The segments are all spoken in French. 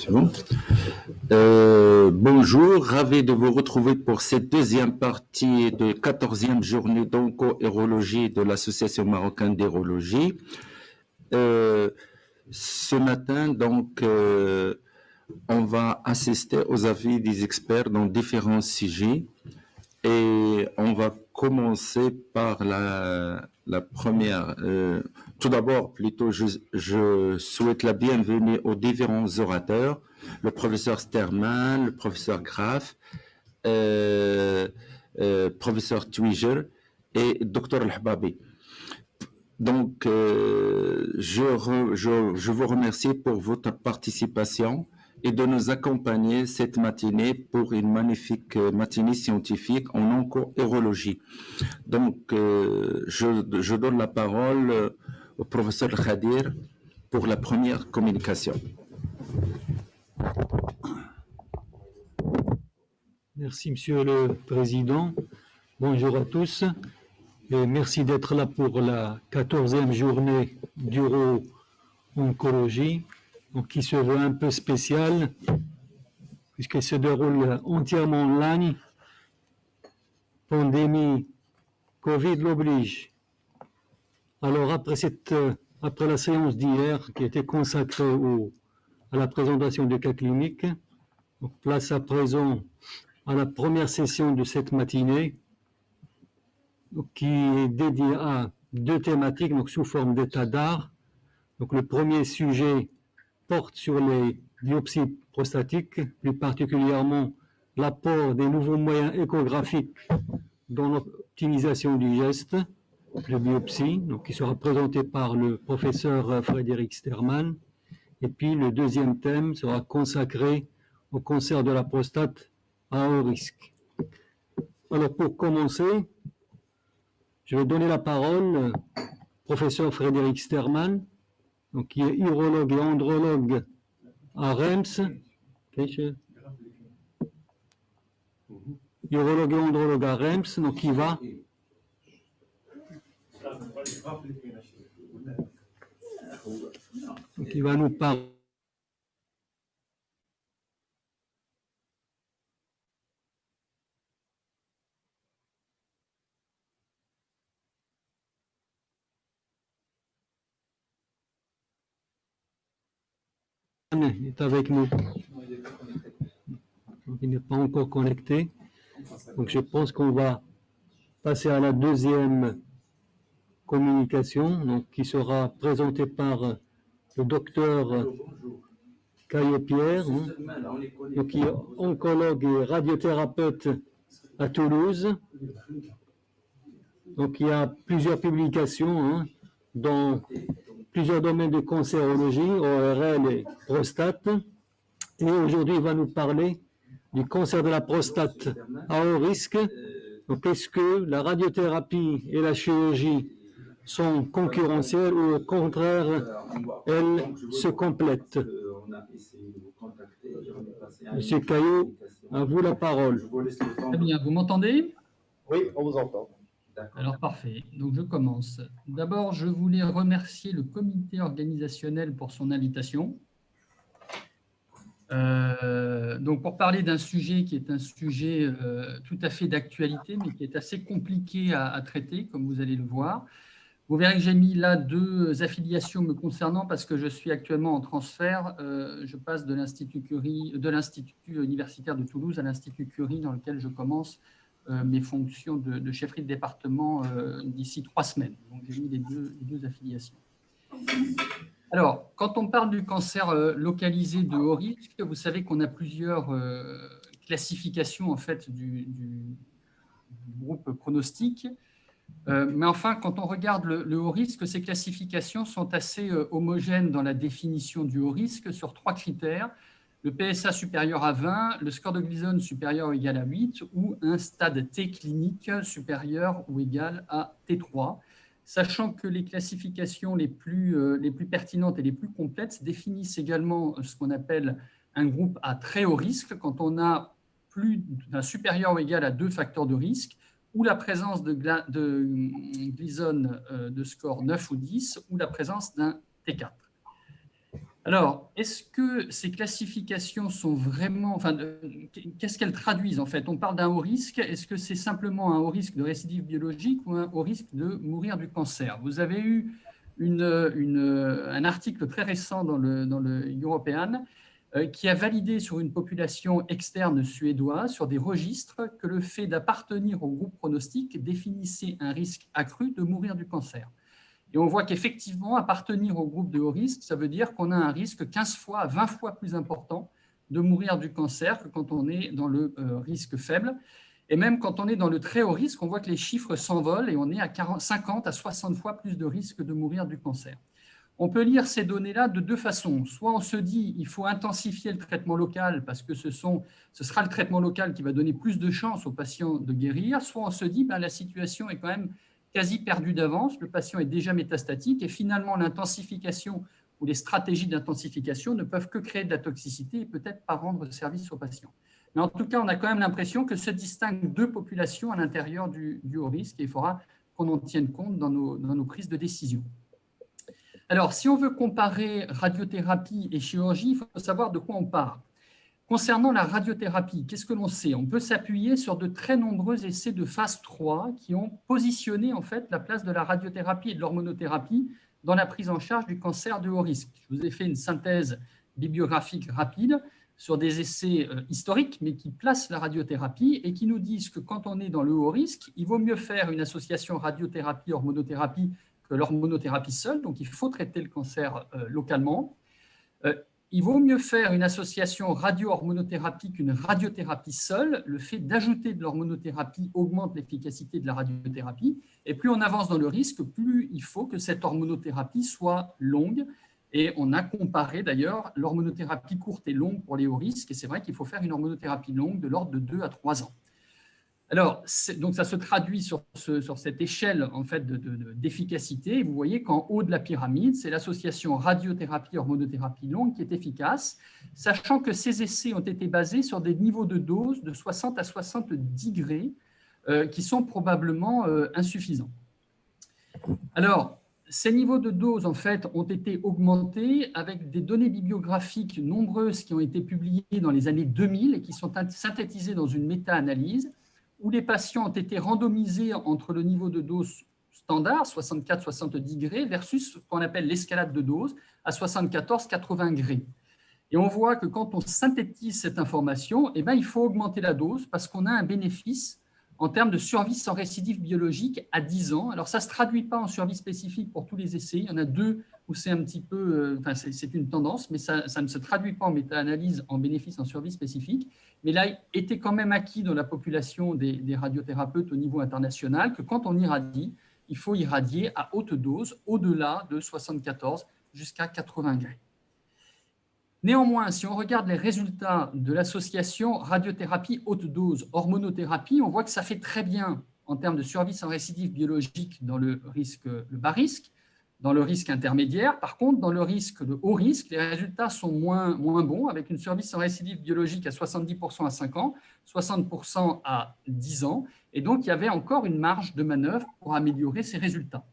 C'est bon. Bonjour, ravi de vous retrouver pour cette deuxième partie de 14e journée d'onco-érologie de l'Association marocaine d'érologie. Ce matin, donc, on va assister aux avis des experts dans différents sujets et on va commencer par la première. Tout d'abord, plutôt, je souhaite la bienvenue aux différents orateurs, le professeur Sterman, le professeur Graff, professeur Twiger et docteur Al-Hababi. Donc, je vous remercie pour votre participation et de nous accompagner cette matinée pour une magnifique matinée scientifique en onco-érologie. Donc, je donne la parole au professeur Khadir pour la première communication. Merci, Monsieur le Président. Bonjour à tous. Et merci d'être là pour la 14e journée d'uro-oncologie, qui se veut un peu spéciale, puisqu'elle se déroule entièrement en ligne. Pandémie, Covid l'oblige. Alors, après la séance d'hier, qui était consacrée à la présentation des cas cliniques, donc place à présent à la première session de cette matinée, qui est dédiée à deux thématiques, donc sous forme d'état d'art. Donc le premier sujet porte sur les biopsies prostatiques, plus particulièrement l'apport des nouveaux moyens échographiques dans l'optimisation du geste de biopsie, donc qui sera présenté par le professeur Frédéric Sterman. Et puis le deuxième thème sera consacré au cancer de la prostate à haut risque. Alors pour commencer, je vais donner la parole au professeur Frédéric Sterman, donc, qui est urologue et andrologue à Reims. Urologue et andrologue à Reims, donc il va nous parler. Il est avec nous. Donc, il n'est pas encore connecté. Donc je pense qu'on va passer à la deuxième communication, donc, qui sera présentée par le docteur Caillot Pierre, donc, qui est oncologue et radiothérapeute à Toulouse. Donc il y a plusieurs publications dans plusieurs domaines de cancérologie, ORL et prostate. Et aujourd'hui, il va nous parler du cancer de la prostate à haut risque. Donc, est-ce que la radiothérapie et la chirurgie sont concurrentielles ou au contraire, elles se complètent? Monsieur Caillot, à vous la parole. Très bien, vous m'entendez? Oui, on vous entend. Alors, parfait. Donc, je commence. D'abord, je voulais remercier le comité organisationnel pour son invitation. Donc, pour parler d'un sujet qui est un sujet tout à fait d'actualité, mais qui est assez compliqué à traiter, comme vous allez le voir. Vous verrez que j'ai mis là deux affiliations me concernant parce que je suis actuellement en transfert. Je passe de l'Institut Curie, de l'Institut universitaire de Toulouse à l'Institut Curie, dans lequel je commence mes fonctions de chefferie de département d'ici 3 semaines. Donc, j'ai mis les deux affiliations. Alors, quand on parle du cancer localisé de haut risque, vous savez qu'on a plusieurs classifications en fait, du groupe pronostic. Mais enfin, quand on regarde le haut risque, ces classifications sont assez homogènes dans la définition du haut risque sur 3 critères. Le PSA supérieur à 20, le score de Gleason supérieur ou égal à 8 ou un stade T clinique supérieur ou égal à T3, sachant que les classifications les plus pertinentes et les plus complètes définissent également ce qu'on appelle un groupe à très haut risque, quand on a plus d'un supérieur ou égal à 2 facteurs de risque, ou la présence de Gleason de score 9 ou 10, ou la présence d'un T4. Alors, est-ce que ces classifications sont vraiment, enfin, qu'est-ce qu'elles traduisent en fait? On parle d'un haut risque. Est-ce que c'est simplement un haut risque de récidive biologique ou un haut risque de mourir du cancer? Vous avez eu un article très récent dans le European qui a validé sur une population externe suédoise, sur des registres, que le fait d'appartenir au groupe pronostic définissait un risque accru de mourir du cancer. Et on voit qu'effectivement, appartenir au groupe de haut risque, ça veut dire qu'on a un risque 15 fois à 20 fois plus important de mourir du cancer que quand on est dans le risque faible. Et même quand on est dans le très haut risque, on voit que les chiffres s'envolent et on est à 50 à 60 fois plus de risque de mourir du cancer. On peut lire ces données-là de deux façons. Soit on se dit qu'il faut intensifier le traitement local parce que ce sera le traitement local qui va donner plus de chances aux patients de guérir, soit on se dit que la situation est quand même quasi perdue d'avance, le patient est déjà métastatique et finalement l'intensification ou les stratégies d'intensification ne peuvent que créer de la toxicité et peut-être pas rendre service aux patients. Mais en tout cas, on a quand même l'impression que se distinguent deux populations à l'intérieur du haut risque et il faudra qu'on en tienne compte dans nos prises de décision. Alors, si on veut comparer radiothérapie et chirurgie, il faut savoir de quoi on parle. Concernant la radiothérapie, qu'est-ce que l'on sait? On peut s'appuyer sur de très nombreux essais de phase 3 qui ont positionné en fait la place de la radiothérapie et de l'hormonothérapie dans la prise en charge du cancer de haut risque. Je vous ai fait une synthèse bibliographique rapide sur des essais historiques, mais qui placent la radiothérapie et qui nous disent que quand on est dans le haut risque, il vaut mieux faire une association radiothérapie-hormonothérapie que l'hormonothérapie seule, donc il faut traiter le cancer localement. Il vaut mieux faire une association radio-hormonothérapie qu'une radiothérapie seule. Le fait d'ajouter de l'hormonothérapie augmente l'efficacité de la radiothérapie. Et plus on avance dans le risque, plus il faut que cette hormonothérapie soit longue. Et on a comparé d'ailleurs l'hormonothérapie courte et longue pour les hauts risques. Et c'est vrai qu'il faut faire une hormonothérapie longue de l'ordre de 2 à 3 ans. Alors, donc ça se traduit sur cette échelle en fait, d'efficacité. Vous voyez qu'en haut de la pyramide, c'est l'association radiothérapie-hormonothérapie longue qui est efficace, sachant que ces essais ont été basés sur des niveaux de dose de 60 à 70 degrés qui sont probablement insuffisants. Alors, ces niveaux de dose, en fait, ont été augmentés avec des données bibliographiques nombreuses qui ont été publiées dans les années 2000 et qui sont synthétisées dans une méta-analyse, où les patients ont été randomisés entre le niveau de dose standard, 64-70 degrés, versus ce qu'on appelle l'escalade de dose à 74-80 degrés. Et on voit que quand on synthétise cette information, il faut augmenter la dose parce qu'on a un bénéfice en termes de survie sans récidive biologique à 10 ans. Alors, ça ne se traduit pas en survie spécifique pour tous les essais. Il y en a deux où c'est un petit peu, c'est une tendance, mais ça ne se traduit pas en méta-analyse en bénéfice en survie spécifique. Mais là, il était quand même acquis dans la population des radiothérapeutes au niveau international que quand on irradie, il faut irradier à haute dose, au-delà de 74 jusqu'à 80 degrés. Néanmoins, si on regarde les résultats de l'association radiothérapie haute dose hormonothérapie, on voit que ça fait très bien en termes de survie sans récidive biologique dans le bas risque, dans le risque intermédiaire. Par contre, dans le haut risque, les résultats sont moins bons, avec une survie sans récidive biologique à 70% à 5 ans, 60% à 10 ans. Et donc, il y avait encore une marge de manœuvre pour améliorer ces résultats.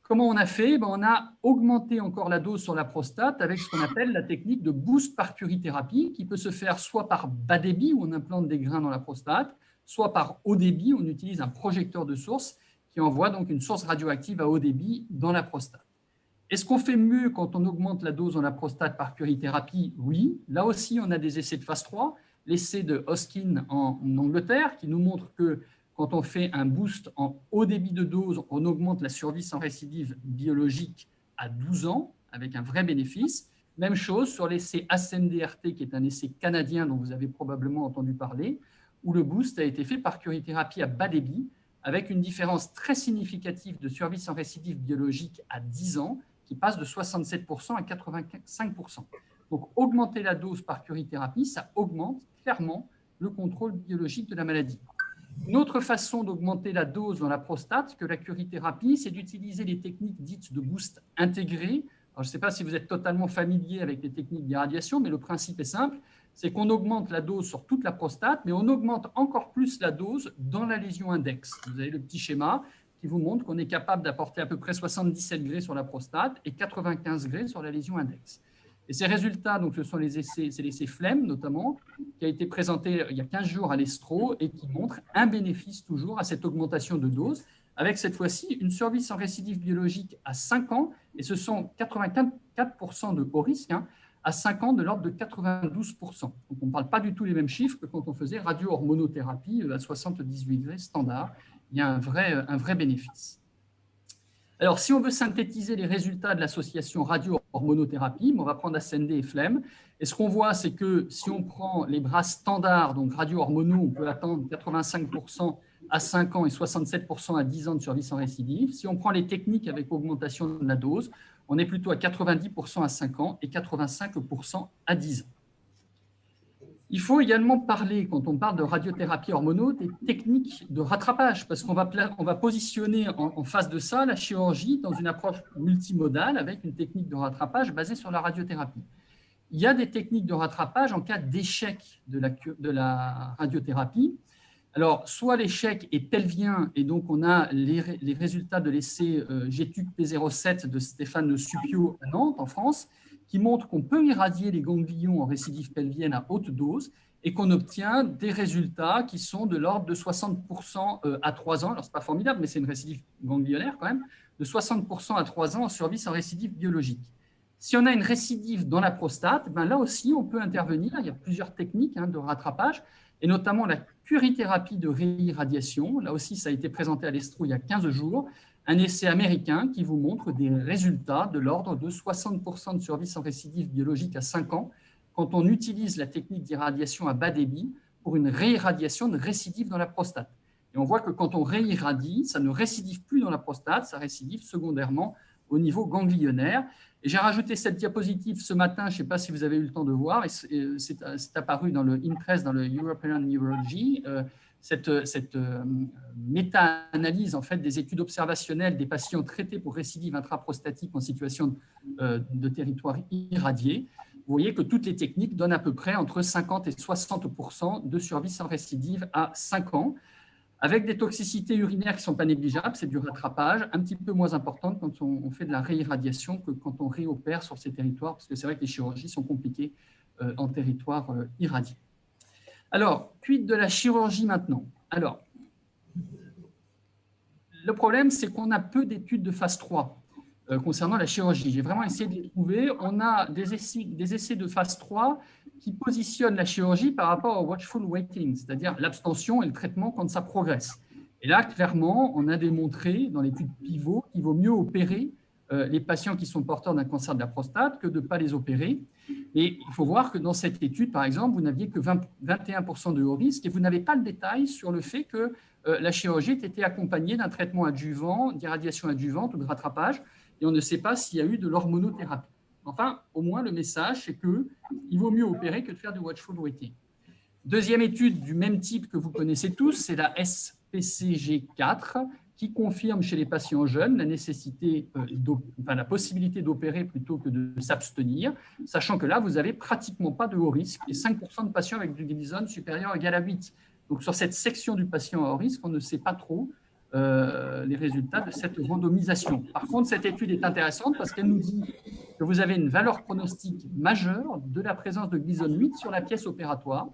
Comment on a fait? On a augmenté encore la dose sur la prostate avec ce qu'on appelle la technique de boost par curithérapie, qui peut se faire soit par bas débit, où on implante des grains dans la prostate, soit par haut débit, où on utilise un projecteur de source qui envoie donc une source radioactive à haut débit dans la prostate. Est-ce qu'on fait mieux quand on augmente la dose dans la prostate par curithérapie? Oui. Là aussi, on a des essais de phase 3. L'essai de Hoskin en Angleterre qui nous montre que quand on fait un boost en haut débit de dose, on augmente la survie sans récidive biologique à 12 ans, avec un vrai bénéfice. Même chose sur l'essai ASCEND-DRT, qui est un essai canadien dont vous avez probablement entendu parler, où le boost a été fait par curithérapie à bas débit, avec une différence très significative de survie sans récidive biologique à 10 ans, qui passe de 67% à 85%. Donc, augmenter la dose par curithérapie, ça augmente clairement le contrôle biologique de la maladie. Une autre façon d'augmenter la dose dans la prostate que la curithérapie, c'est d'utiliser les techniques dites de boost intégré. Alors, je ne sais pas si vous êtes totalement familier avec les techniques d'irradiation, mais le principe est simple, c'est qu'on augmente la dose sur toute la prostate, mais on augmente encore plus la dose dans la lésion index. Vous avez le petit schéma qui vous montre qu'on est capable d'apporter à peu près 77 degrés sur la prostate et 95 degrés sur la lésion index. Et ces résultats, donc, ce sont c'est l'essai Flemme, notamment, qui a été présenté il y a 15 jours à l'Estro et qui montre un bénéfice toujours à cette augmentation de dose, avec cette fois-ci une survie sans récidive biologique à 5 ans, et ce sont 84% de haut risque, hein, à 5 ans de l'ordre de 92%. Donc on ne parle pas du tout les mêmes chiffres que quand on faisait radio-hormonothérapie à 78 degrés standard. Il y a un vrai bénéfice. Alors, si on veut synthétiser les résultats de l'association radio-hormonothérapie, on va prendre Ascende et Flemme. Et ce qu'on voit, c'est que si on prend les bras standards, donc radio-hormonaux, on peut attendre 85% à 5 ans et 67% à 10 ans de survie sans récidive. Si on prend les techniques avec augmentation de la dose, on est plutôt à 90% à 5 ans et 85% à 10 ans. Il faut également parler, quand on parle de radiothérapie hormonaux, des techniques de rattrapage, parce qu'on va positionner en face de ça la chirurgie dans une approche multimodale avec une technique de rattrapage basée sur la radiothérapie. Il y a des techniques de rattrapage en cas d'échec de la radiothérapie. Alors, soit l'échec est pelvien, et donc on a les résultats de l'essai GETUC P07 de Stéphane Suppiot à Nantes, en France, qui montre qu'on peut irradier les ganglions en récidive pelvienne à haute dose et qu'on obtient des résultats qui sont de l'ordre de 60% à 3 ans. Alors, ce n'est pas formidable, mais c'est une récidive ganglionnaire quand même, de 60% à 3 ans en survie sans récidive biologique. Si on a une récidive dans la prostate, ben là aussi, on peut intervenir. Il y a plusieurs techniques de rattrapage, et notamment la curithérapie de réirradiation. Là aussi, ça a été présenté à l'Estro il y a 15 jours. Un essai américain qui vous montre des résultats de l'ordre de 60% de survie sans récidive biologique à 5 ans quand on utilise la technique d'irradiation à bas débit pour une réirradiation de récidive dans la prostate. Et on voit que quand on réirradie, ça ne récidive plus dans la prostate, ça récidive secondairement au niveau ganglionnaire. Et j'ai rajouté cette diapositive ce matin, je ne sais pas si vous avez eu le temps de voir, c'est apparu dans le INTREST, dans le European Neurology, cette méta-analyse en fait, des études observationnelles des patients traités pour récidive intraprostatique en situation de territoire irradié. Vous voyez que toutes les techniques donnent à peu près entre 50 et 60% de survie sans récidive à 5 ans, avec des toxicités urinaires qui ne sont pas négligeables, c'est du rattrapage, un petit peu moins importante quand on fait de la réirradiation que quand on réopère sur ces territoires, parce que c'est vrai que les chirurgies sont compliquées en territoire irradié. Alors, quid de la chirurgie maintenant? Alors, le problème, c'est qu'on a peu d'études de phase 3 concernant la chirurgie. J'ai vraiment essayé de les trouver. On a des essais de phase 3 qui positionnent la chirurgie par rapport au watchful waiting, c'est-à-dire l'abstention et le traitement quand ça progresse. Et là, clairement, on a démontré dans l'étude pivot qu'il vaut mieux opérer les patients qui sont porteurs d'un cancer de la prostate que de ne pas les opérer. Et il faut voir que dans cette étude, par exemple, vous n'aviez que 21% de haut risque et vous n'avez pas le détail sur le fait que la chirurgie était accompagnée d'un traitement adjuvant, d'irradiation adjuvante ou de rattrapage, et on ne sait pas s'il y a eu de l'hormonothérapie. Enfin, au moins, le message, c'est qu'il vaut mieux opérer que de faire du watchful waiting. Deuxième étude du même type que vous connaissez tous, c'est la SPCG4, qui confirme chez les patients jeunes la possibilité d'opérer plutôt que de s'abstenir, sachant que là, vous n'avez pratiquement pas de haut risque et 5% de patients avec du glisone supérieur ou égal à 8. Donc, sur cette section du patient à haut risque, on ne sait pas trop les résultats de cette randomisation. Par contre, cette étude est intéressante parce qu'elle nous dit que vous avez une valeur pronostique majeure de la présence de glisone 8 sur la pièce opératoire.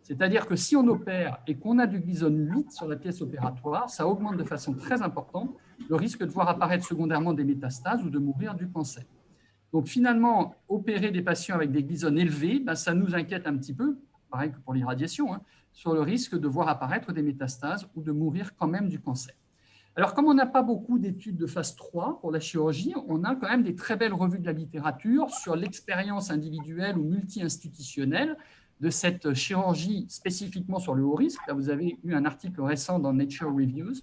C'est-à-dire que si on opère et qu'on a du glisone 8 sur la pièce opératoire, ça augmente de façon très importante le risque de voir apparaître secondairement des métastases ou de mourir du cancer. Donc finalement, opérer des patients avec des glisones élevés, ça nous inquiète un petit peu, pareil que pour l'irradiation, sur le risque de voir apparaître des métastases ou de mourir quand même du cancer. Alors, comme on n'a pas beaucoup d'études de phase 3 pour la chirurgie, on a quand même des très belles revues de la littérature sur l'expérience individuelle ou multi-institutionnelle de cette chirurgie spécifiquement sur le haut risque. Là, vous avez eu un article récent dans Nature Reviews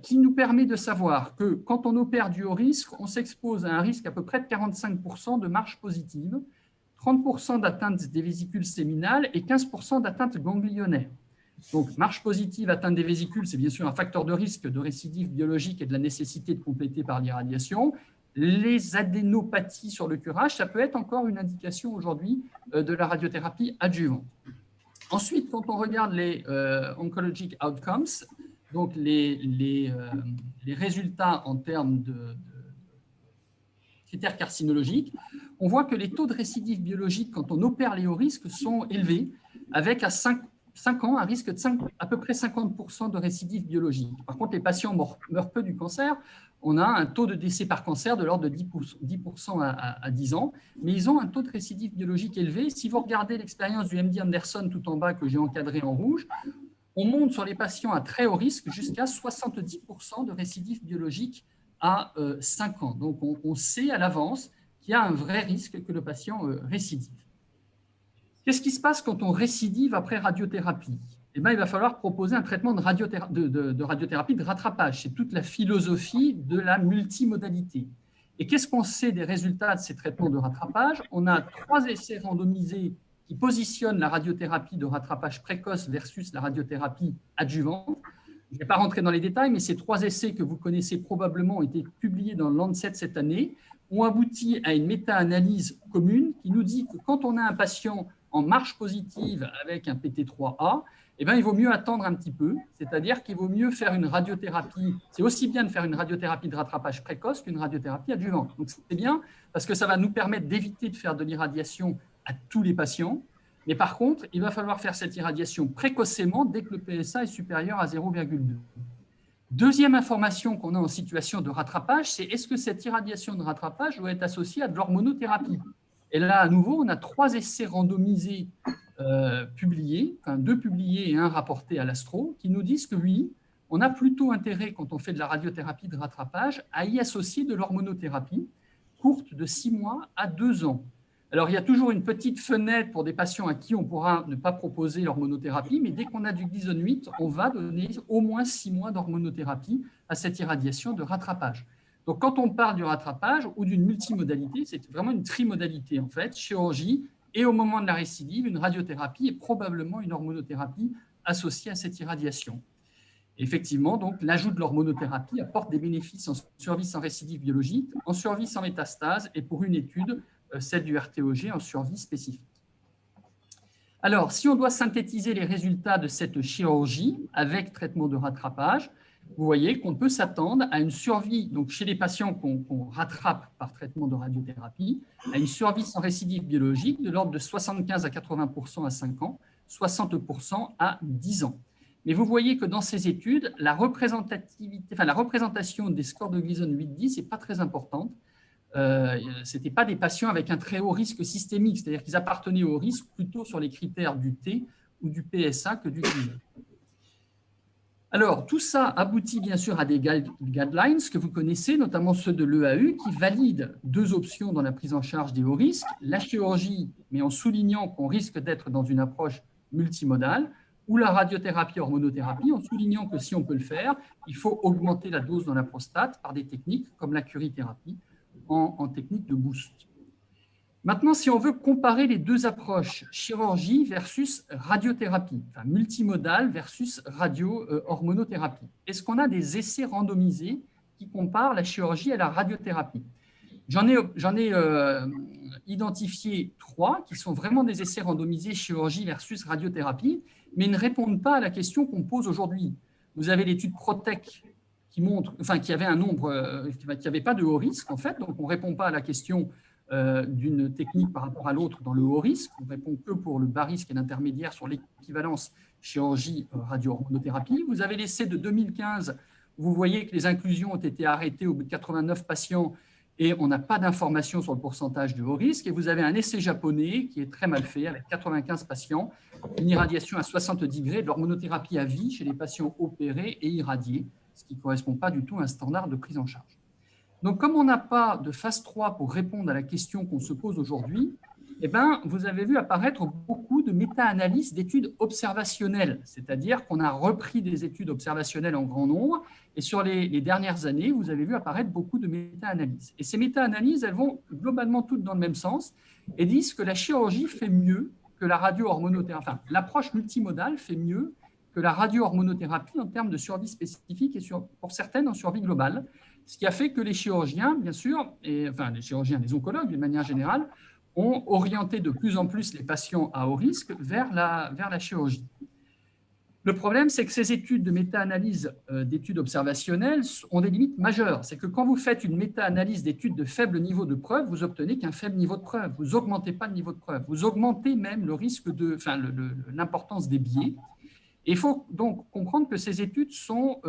qui nous permet de savoir que quand on opère du haut risque, on s'expose à un risque à peu près de 45% de marche positive, 30% d'atteinte des vésicules séminales et 15% d'atteinte ganglionnaire. Donc, marche positive, atteinte des vésicules, c'est bien sûr un facteur de risque de récidive biologique et de la nécessité de compléter par l'irradiation. Les adénopathies sur le curage, ça peut être encore une indication aujourd'hui de la radiothérapie adjuvante. Ensuite, quand on regarde les oncologic outcomes, donc les résultats en termes de critères carcinologiques, on voit que les taux de récidive biologique, quand on opère les hauts risques, sont élevés, avec à 5 ans un risque de à peu près 50% de récidive biologique. Par contre, les patients meurent peu du cancer. On a un taux de décès par cancer de l'ordre de 10% à 10 ans, mais ils ont un taux de récidive biologique élevé. Si vous regardez l'expérience du MD Anderson tout en bas que j'ai encadré en rouge, on monte sur les patients à très haut risque jusqu'à 70% de récidive biologique à 5 ans. Donc, on sait à l'avance qu'il y a un vrai risque que le patient récidive. Qu'est-ce qui se passe quand on récidive après radiothérapie? Eh bien, il va falloir proposer un traitement de radiothérapie de rattrapage. C'est toute la philosophie de la multimodalité. Et qu'est-ce qu'on sait des résultats de ces traitements de rattrapage? On a 3 essais randomisés qui positionnent la radiothérapie de rattrapage précoce versus la radiothérapie adjuvante. Je ne vais pas rentrer dans les détails, mais ces 3 essais que vous connaissez probablement ont été publiés dans Lancet cette année, ont abouti à une méta-analyse commune qui nous dit que quand on a un patient en marche positive avec un PT3A, eh bien, il vaut mieux attendre un petit peu, c'est-à-dire qu'il vaut mieux faire une radiothérapie. C'est aussi bien de faire une radiothérapie de rattrapage précoce qu'une radiothérapie adjuvante. Donc, c'est bien parce que ça va nous permettre d'éviter de faire de l'irradiation à tous les patients. Mais par contre, il va falloir faire cette irradiation précocement dès que le PSA est supérieur à 0,2. Deuxième information qu'on a en situation de rattrapage, c'est est-ce que cette irradiation de rattrapage doit être associée à de l'hormonothérapie? Et là, à nouveau, on a 3 essais randomisés publiés, enfin 2 publiés et 1 rapporté à l'Astro, qui nous disent que oui, on a plutôt intérêt, quand on fait de la radiothérapie de rattrapage, à y associer de l'hormonothérapie courte de 6 mois à 2 ans. Alors, il y a toujours une petite fenêtre pour des patients à qui on pourra ne pas proposer l'hormonothérapie, mais dès qu'on a du Gleason 8, on va donner au moins 6 mois d'hormonothérapie à cette irradiation de rattrapage. Donc, quand on parle du rattrapage ou d'une multimodalité, c'est vraiment une trimodalité, en fait, chirurgie et au moment de la récidive, une radiothérapie et probablement une hormonothérapie associée à cette irradiation. Effectivement, donc, l'ajout de l'hormonothérapie apporte des bénéfices en survie sans récidive biologique, en survie sans métastase et pour une étude, celle du RTOG en survie spécifique. Alors, si on doit synthétiser les résultats de cette chirurgie avec traitement de rattrapage, vous voyez qu'on peut s'attendre à une survie, donc chez les patients qu'on rattrape par traitement de radiothérapie, à une survie sans récidive biologique de l'ordre de 75 à 80% à 5 ans, 60% à 10 ans. Mais vous voyez que dans ces études, la représentation des scores de Gleason 8-10 n'est pas très importante. Ce n'étaient pas des patients avec un très haut risque systémique, c'est-à-dire qu'ils appartenaient au risque plutôt sur les critères du T ou du PSA que du Gleason. Alors, tout ça aboutit bien sûr à des guidelines que vous connaissez, notamment ceux de l'EAU, qui valident 2 options dans la prise en charge des hauts risques, la chirurgie, mais en soulignant qu'on risque d'être dans une approche multimodale, ou la radiothérapie hormonothérapie, en soulignant que si on peut le faire, il faut augmenter la dose dans la prostate par des techniques comme la curithérapie en technique de boost. Maintenant, si on veut comparer les 2 approches, chirurgie versus radiothérapie, enfin multimodale versus radio-hormonothérapie, est-ce qu'on a des essais randomisés qui comparent la chirurgie à la radiothérapie? J'en ai identifié 3 qui sont vraiment des essais randomisés chirurgie versus radiothérapie, mais ils ne répondent pas à la question qu'on pose aujourd'hui. Vous avez l'étude PROTEC qui montre, enfin qui avait un nombre, qui n'avait pas de haut risque en fait, donc on ne répond pas à la question d'une technique par rapport à l'autre dans le haut risque. On ne répond que pour le bas risque et l'intermédiaire sur l'équivalence chirurgie radio-hormonothérapie. Vous avez l'essai de 2015, vous voyez que les inclusions ont été arrêtées au bout de 89 patients et on n'a pas d'informations sur le pourcentage de haut risque. Et vous avez un essai japonais qui est très mal fait avec 95 patients, une irradiation à 60 degrés, de l'hormonothérapie à vie chez les patients opérés et irradiés, ce qui ne correspond pas du tout à un standard de prise en charge. Donc, comme on n'a pas de phase 3 pour répondre à la question qu'on se pose aujourd'hui, eh bien, vous avez vu apparaître beaucoup de méta-analyses d'études observationnelles, c'est-à-dire qu'on a repris des études observationnelles en grand nombre, et sur les dernières années, vous avez vu apparaître beaucoup de méta-analyses. Et ces méta-analyses, elles vont globalement toutes dans le même sens et disent que la chirurgie fait mieux que la radio-hormonothérapie, enfin, l'approche multimodale fait mieux que la radio-hormonothérapie en termes de survie spécifique et pour certaines en survie globale, ce qui a fait que les chirurgiens, bien sûr, les oncologues d'une manière générale, ont orienté de plus en plus les patients à haut risque vers la chirurgie. Le problème, c'est que ces études de méta-analyse d'études observationnelles ont des limites majeures. C'est que quand vous faites une méta-analyse d'études de faible niveau de preuve, vous obtenez qu'un faible niveau de preuve. Vous n'augmentez pas le niveau de preuve. Vous augmentez même le risque l'importance des biais. Et il faut donc comprendre que ces études sont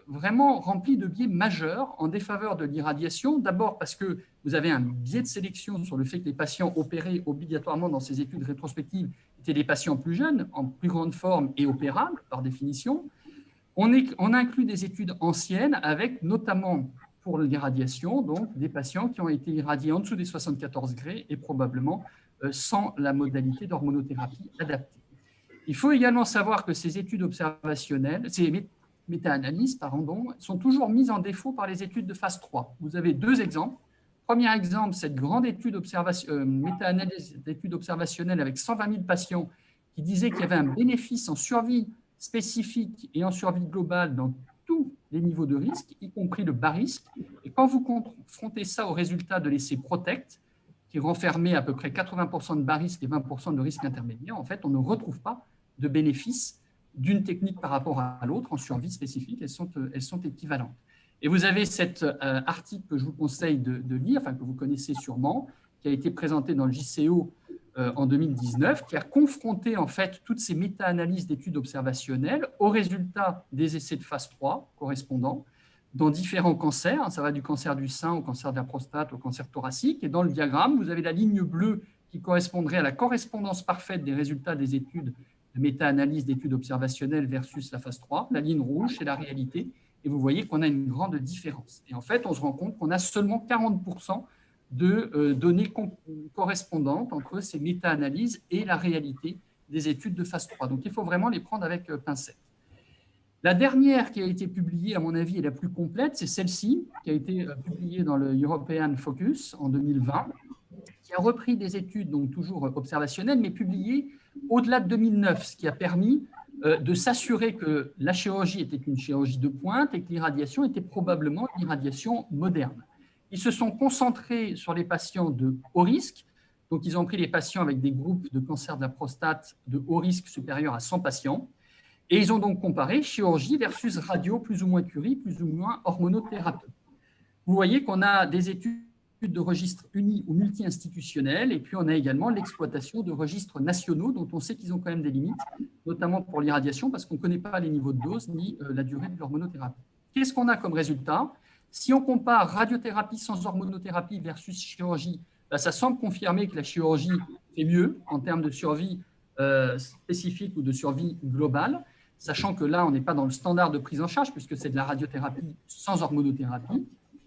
vraiment remplies de biais majeurs en défaveur de l'irradiation. D'abord parce que vous avez un biais de sélection sur le fait que les patients opérés obligatoirement dans ces études rétrospectives étaient des patients plus jeunes, en plus grande forme et opérables par définition. On inclut des études anciennes avec notamment pour l'irradiation, donc des patients qui ont été irradiés en dessous des 74 degrés et probablement sans la modalité d'hormonothérapie adaptée. Il faut également savoir que ces études observationnelles, ces méta-analyses, sont toujours mises en défaut par les études de phase 3. Vous avez deux exemples. Premier exemple, cette grande étude méta-analyse d'études observationnelles avec 120 000 patients qui disait qu'il y avait un bénéfice en survie spécifique et en survie globale dans tous les niveaux de risque, y compris le bas risque. Et quand vous confrontez ça au résultat de l'essai PROTECT, qui renfermait à peu près 80% de bas risque et 20% de risque intermédiaire, en fait, on ne retrouve pas de bénéfice d'une technique par rapport à l'autre en survie spécifique. Elles sont équivalentes. Et vous avez cet article que je vous conseille de lire, enfin que vous connaissez sûrement, qui a été présenté dans le JCO en 2019, qui a confronté en fait toutes ces méta-analyses d'études observationnelles aux résultats des essais de phase 3 correspondants dans différents cancers. Ça va du cancer du sein au cancer de la prostate, au cancer thoracique. Et dans le diagramme, vous avez la ligne bleue qui correspondrait à la correspondance parfaite des résultats des études de méta-analyse d'études observationnelles versus la phase 3. La ligne rouge, c'est la réalité. Et vous voyez qu'on a une grande différence. Et en fait, on se rend compte qu'on a seulement 40% de données correspondantes entre ces méta-analyses et la réalité des études de phase 3. Donc, il faut vraiment les prendre avec pincette. La dernière qui a été publiée, à mon avis, est la plus complète, c'est celle-ci, qui a été publiée dans le European Focus en 2020, qui a repris des études, donc toujours observationnelles, mais publiées au-delà de 2009, ce qui a permis de s'assurer que la chirurgie était une chirurgie de pointe et que l'irradiation était probablement une irradiation moderne. Ils se sont concentrés sur les patients de haut risque, donc ils ont pris les patients avec des groupes de cancer de la prostate de haut risque supérieur à 100 patients, et ils ont donc comparé chirurgie versus radio, plus ou moins curie, plus ou moins hormonothérapie. Vous voyez qu'on a des études de registres uni ou multi-institutionnels, et puis on a également l'exploitation de registres nationaux dont on sait qu'ils ont quand même des limites, notamment pour l'irradiation, parce qu'on ne connaît pas les niveaux de dose ni la durée de l'hormonothérapie. Qu'est-ce qu'on a comme résultat? Si on compare radiothérapie sans hormonothérapie versus chirurgie, ça semble confirmer que la chirurgie fait mieux en termes de survie spécifique ou de survie globale, sachant que là, on n'est pas dans le standard de prise en charge, puisque c'est de la radiothérapie sans hormonothérapie.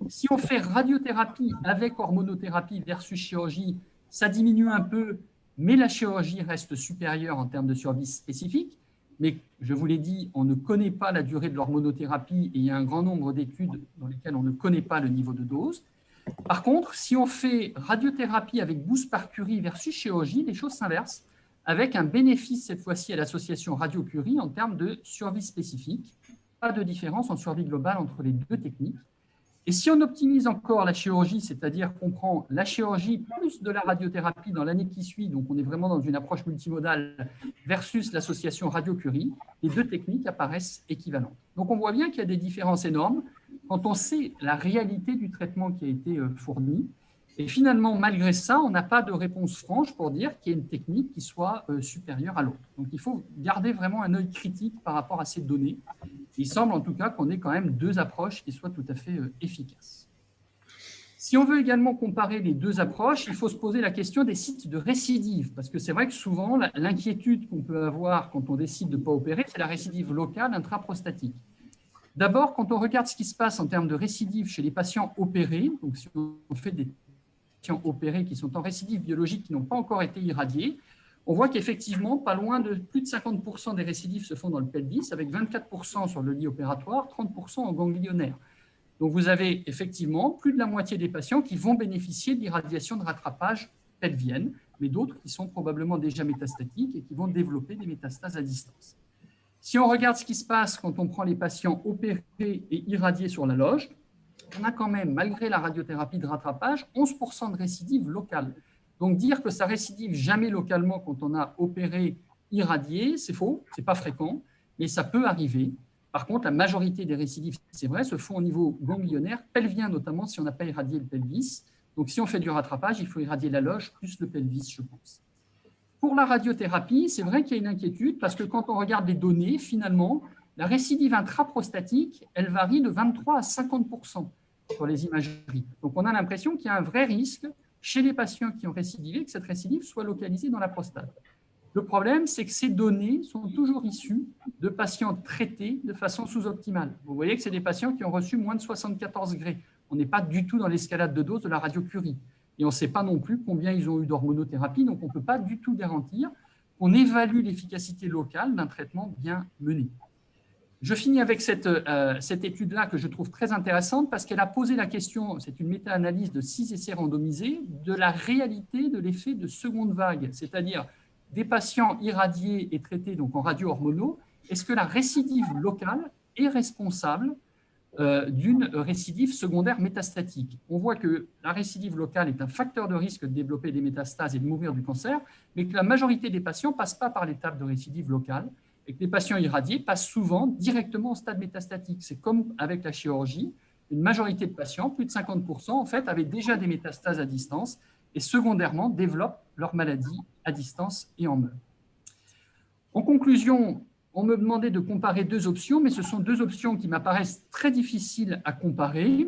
Si on fait radiothérapie avec hormonothérapie versus chirurgie, ça diminue un peu, mais la chirurgie reste supérieure en termes de survie spécifique. Mais je vous l'ai dit, on ne connaît pas la durée de l'hormonothérapie et il y a un grand nombre d'études dans lesquelles on ne connaît pas le niveau de dose. Par contre, si on fait radiothérapie avec boost par curie versus chirurgie, les choses s'inversent, avec un bénéfice cette fois-ci à l'association radio-curie en termes de survie spécifique. Pas de différence en survie globale entre les deux techniques. Et si on optimise encore la chirurgie, c'est-à-dire qu'on prend la chirurgie plus de la radiothérapie dans l'année qui suit, donc on est vraiment dans une approche multimodale, versus l'association radio-curie, les deux techniques apparaissent équivalentes. Donc on voit bien qu'il y a des différences énormes quand on sait la réalité du traitement qui a été fourni. Et finalement, malgré ça, on n'a pas de réponse franche pour dire qu'il y a une technique qui soit supérieure à l'autre. Donc il faut garder vraiment un œil critique par rapport à ces données. Il semble en tout cas qu'on ait quand même deux approches qui soient tout à fait efficaces. Si on veut également comparer les deux approches, il faut se poser la question des sites de récidive, parce que c'est vrai que souvent, l'inquiétude qu'on peut avoir quand on décide de ne pas opérer, c'est la récidive locale intraprostatique. D'abord, quand on regarde ce qui se passe en termes de récidive chez les patients opérés, donc si on fait des patients opérés qui sont en récidive biologique, qui n'ont pas encore été irradiés, on voit qu'effectivement, pas loin de plus de 50% des récidives se font dans le pelvis, avec 24% sur le lit opératoire, 30% en ganglionnaire. Donc vous avez effectivement plus de la moitié des patients qui vont bénéficier d'irradiation de rattrapage pelvienne, mais d'autres qui sont probablement déjà métastatiques et qui vont développer des métastases à distance. Si on regarde ce qui se passe quand on prend les patients opérés et irradiés sur la loge, on a quand même, malgré la radiothérapie de rattrapage, 11% de récidive locale. Donc dire que ça récidive jamais localement quand on a opéré, irradié, c'est faux, c'est pas fréquent. mais ça peut arriver. Par contre, la majorité des récidives, c'est vrai, se font au niveau ganglionnaire, pelvien notamment, si on n'a pas irradié le pelvis. Donc, si on fait du rattrapage, il faut irradier la loge plus le pelvis, je pense. Pour la radiothérapie, c'est vrai qu'il y a une inquiétude parce que quand on regarde les données, finalement, la récidive intraprostatique, elle varie de 23 à 50% sur les imageries. Donc, on a l'impression qu'il y a un vrai risque chez les patients qui ont récidivé que cette récidive soit localisée dans la prostate. Le problème, c'est que ces données sont toujours issues de patients traités de façon sous-optimale. Vous voyez que c'est des patients qui ont reçu moins de 74 degrés. On n'est pas du tout dans l'escalade de dose de la radiocurie. Et on ne sait pas non plus combien ils ont eu d'hormonothérapie, donc on ne peut pas du tout garantir qu'on évalue l'efficacité locale d'un traitement bien mené. Je finis avec cette étude-là que je trouve très intéressante parce qu'elle a posé la question, c'est une méta-analyse de 6 essais randomisés, de la réalité de l'effet de seconde vague, c'est-à-dire des patients irradiés et traités donc en radio-hormonaux, est-ce que la récidive locale est responsable d'une récidive secondaire métastatique. On voit que la récidive locale est un facteur de risque de développer des métastases et de mourir du cancer, mais que la majorité des patients ne passent pas par l'étape de récidive locale et que les patients irradiés passent souvent directement au stade métastatique. C'est comme avec la chirurgie, une majorité de patients, plus de 50%, en fait, avaient déjà des métastases à distance et secondairement développent leur maladie à distance et en meurent. En conclusion, on me demandait de comparer deux options, mais ce sont deux options qui m'apparaissent très difficiles à comparer.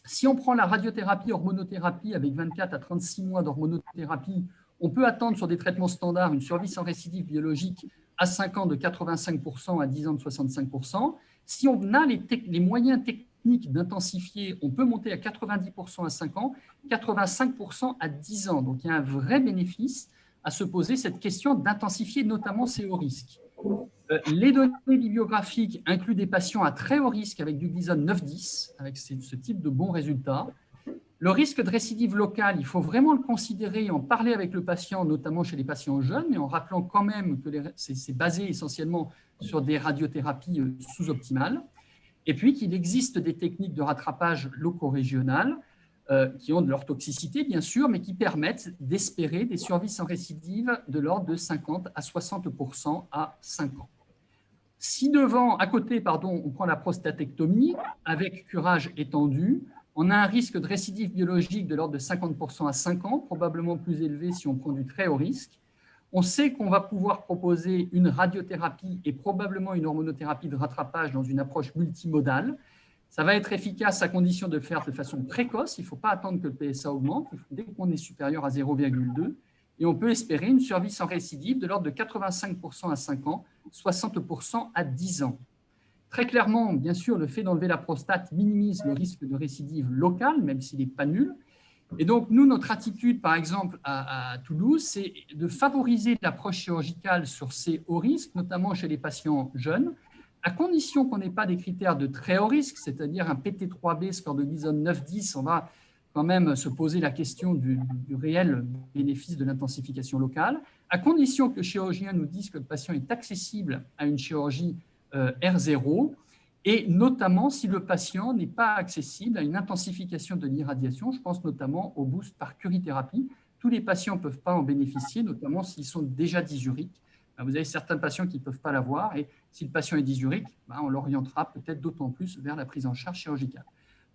Si on prend la radiothérapie, hormonothérapie avec 24 à 36 mois d'hormonothérapie, on peut attendre sur des traitements standards une survie sans récidive biologique à 5 ans de 85%, à 10 ans de 65%. Si on a les moyens techniques d'intensifier, on peut monter à 90% à 5 ans, 85% à 10 ans. Donc il y a un vrai bénéfice à se poser cette question d'intensifier notamment ces hauts risques. Les données bibliographiques incluent des patients à très haut risque avec du glisone 9-10, avec ce type de bons résultats. Le risque de récidive locale, il faut vraiment le considérer et en parler avec le patient, notamment chez les patients jeunes, mais en rappelant quand même que c'est basé essentiellement sur des radiothérapies sous-optimales. Et puis qu'il existe des techniques de rattrapage locaux-régionales qui ont de leur toxicité, bien sûr, mais qui permettent d'espérer des survies sans récidive de l'ordre de 50 à 60% à 5 ans. Si à côté, on prend la prostatectomie avec curage étendu, on a un risque de récidive biologique de l'ordre de 50% à 5 ans, probablement plus élevé si on prend du très haut risque. On sait qu'on va pouvoir proposer une radiothérapie et probablement une hormonothérapie de rattrapage dans une approche multimodale. Ça va être efficace à condition de le faire de façon précoce. Il ne faut pas attendre que le PSA augmente. Dès qu'on est supérieur à 0,2, et on peut espérer une survie sans récidive de l'ordre de 85% à 5 ans, 60% à 10 ans. Très clairement, bien sûr, le fait d'enlever la prostate minimise le risque de récidive locale, même s'il n'est pas nul. Et donc, nous, notre attitude, par exemple, à Toulouse, c'est de favoriser l'approche chirurgicale sur ces hauts risques, notamment chez les patients jeunes, à condition qu'on n'ait pas des critères de très haut risque, c'est-à-dire un PT3B, score de glisone 9-10, on va quand même se poser la question du réel bénéfice de l'intensification locale, à condition que le chirurgien nous dise que le patient est accessible à une chirurgie R0, et notamment si le patient n'est pas accessible à une intensification de l'irradiation, je pense notamment au boost par curithérapie. Tous les patients ne peuvent pas en bénéficier, notamment s'ils sont déjà dysuriques. Vous avez certains patients qui ne peuvent pas l'avoir, et si le patient est dysurique, on l'orientera peut-être d'autant plus vers la prise en charge chirurgicale.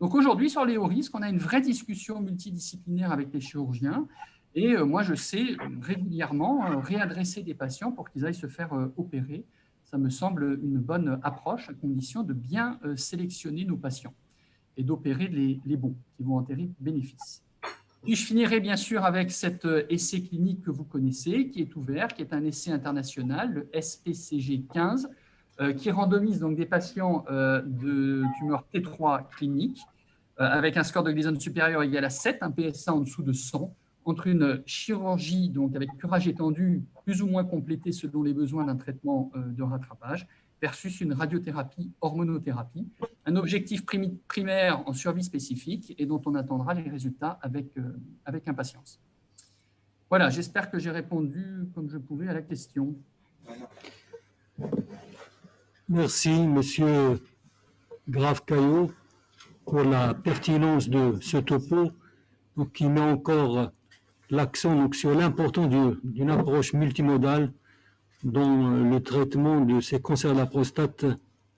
Donc aujourd'hui, sur les hauts risques, on a une vraie discussion multidisciplinaire avec les chirurgiens, et moi je sais régulièrement réadresser des patients pour qu'ils aillent se faire opérer. Ça me semble une bonne approche à condition de bien sélectionner nos patients et d'opérer les bons qui vont en tirer bénéfice. Puis je finirai bien sûr avec cet essai clinique que vous connaissez, qui est ouvert, qui est un essai international, le SPCG 15, qui randomise donc des patients de tumeurs T3 cliniques avec un score de glisone supérieur égal à 7, un PSA en dessous de 100, entre une chirurgie donc avec curage étendu plus ou moins complétée selon les besoins d'un traitement de rattrapage versus une radiothérapie, hormonothérapie, un objectif primaire en survie spécifique et dont on attendra les résultats avec impatience. Voilà, j'espère que j'ai répondu comme je pouvais à la question. Merci, Monsieur Grave-Caillot, pour la pertinence de ce topo, donc, qui met encore l'accent sur l'importance d'une approche multimodale dans le traitement de ces cancers de la prostate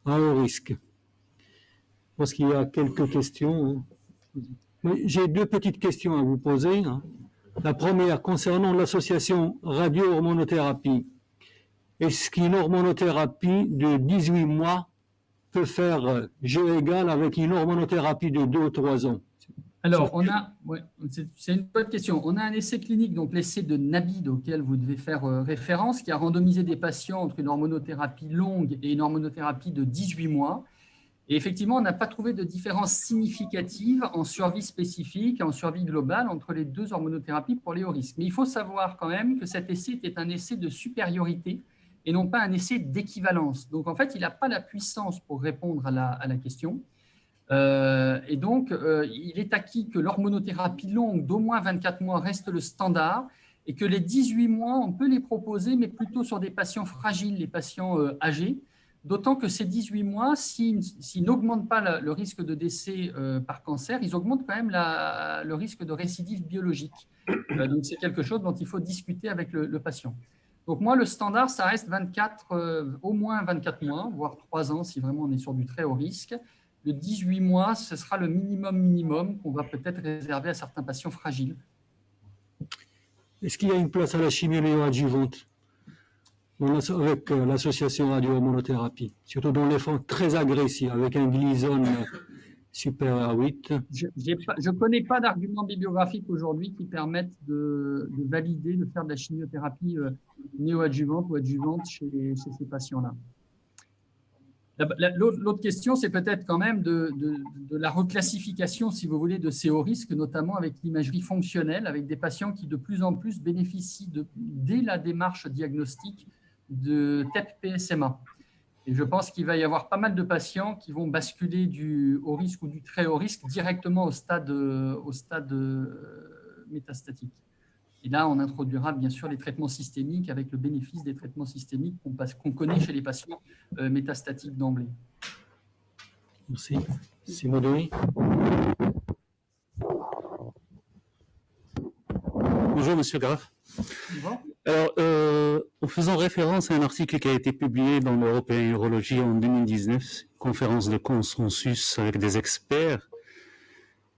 à haut risque. Je pense qu'il y a quelques questions. J'ai deux petites questions à vous poser. La première, concernant l'association radio-hormonothérapie. Est-ce qu'une hormonothérapie de 18 mois peut faire jeu égal avec une hormonothérapie de 2 ou 3 ans? Alors, c'est une bonne question. On a un essai clinique, donc l'essai de NABID, auquel vous devez faire référence, qui a randomisé des patients entre une hormonothérapie longue et une hormonothérapie de 18 mois. Et effectivement, on n'a pas trouvé de différence significative en survie spécifique et en survie globale entre les deux hormonothérapies pour les hauts risques. Mais il faut savoir quand même que cet essai était un essai de supériorité et non pas un essai d'équivalence. Donc, en fait, il n'a pas la puissance pour répondre à la question. Et donc, il est acquis que l'hormonothérapie longue d'au moins 24 mois reste le standard et que les 18 mois, on peut les proposer, mais plutôt sur des patients fragiles, les patients âgés, d'autant que ces 18 mois, s'ils n'augmentent pas le risque de décès par cancer, ils augmentent quand même le risque de récidive biologique. Donc, c'est quelque chose dont il faut discuter avec le patient. Donc, moi, le standard, ça reste au moins 24 mois, voire 3 ans si vraiment on est sur du très haut risque. Le 18 mois, ce sera le minimum qu'on va peut-être réserver à certains patients fragiles. Est-ce qu'il y a une place à la chimio néoadjuvante avec l'association radio-hormonothérapie, surtout dans les formes très agressives, avec un glisone supérieur à 8? Je ne connais pas d'arguments bibliographiques aujourd'hui qui permettent de valider, de faire de la chimiothérapie néoadjuvante ou adjuvante chez ces patients-là. L'autre question, c'est peut-être quand même de la reclassification, si vous voulez, de ces hauts risques, notamment avec l'imagerie fonctionnelle, avec des patients qui de plus en plus bénéficient, dès la démarche diagnostique, de TEP-PSMA. Et je pense qu'il va y avoir pas mal de patients qui vont basculer du haut risque ou du très haut risque directement au stade métastatique. Et là, on introduira bien sûr les traitements systémiques avec le bénéfice des traitements systémiques qu'on connaît chez les patients métastatiques d'emblée. Merci. Simodoui. Bonjour, Monsieur Graff. Alors, en faisant référence à un article qui a été publié dans l'European Urology en 2019, conférence de consensus avec des experts,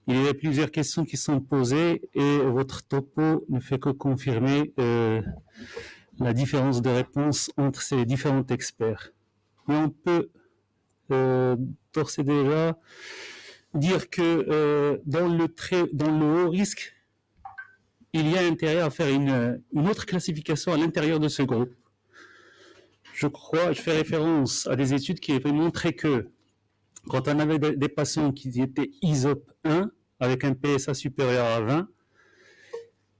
il y a plusieurs questions qui sont posées et votre topo ne fait que confirmer la différence de réponse entre ces différents experts. Mais on peut d'ores et déjà dire que dans le haut risque, il y a intérêt à faire une autre classification à l'intérieur de ce groupe. Je fais référence à des études qui avaient montré que quand on avait des patients qui étaient ISOP 1 avec un PSA supérieur à 20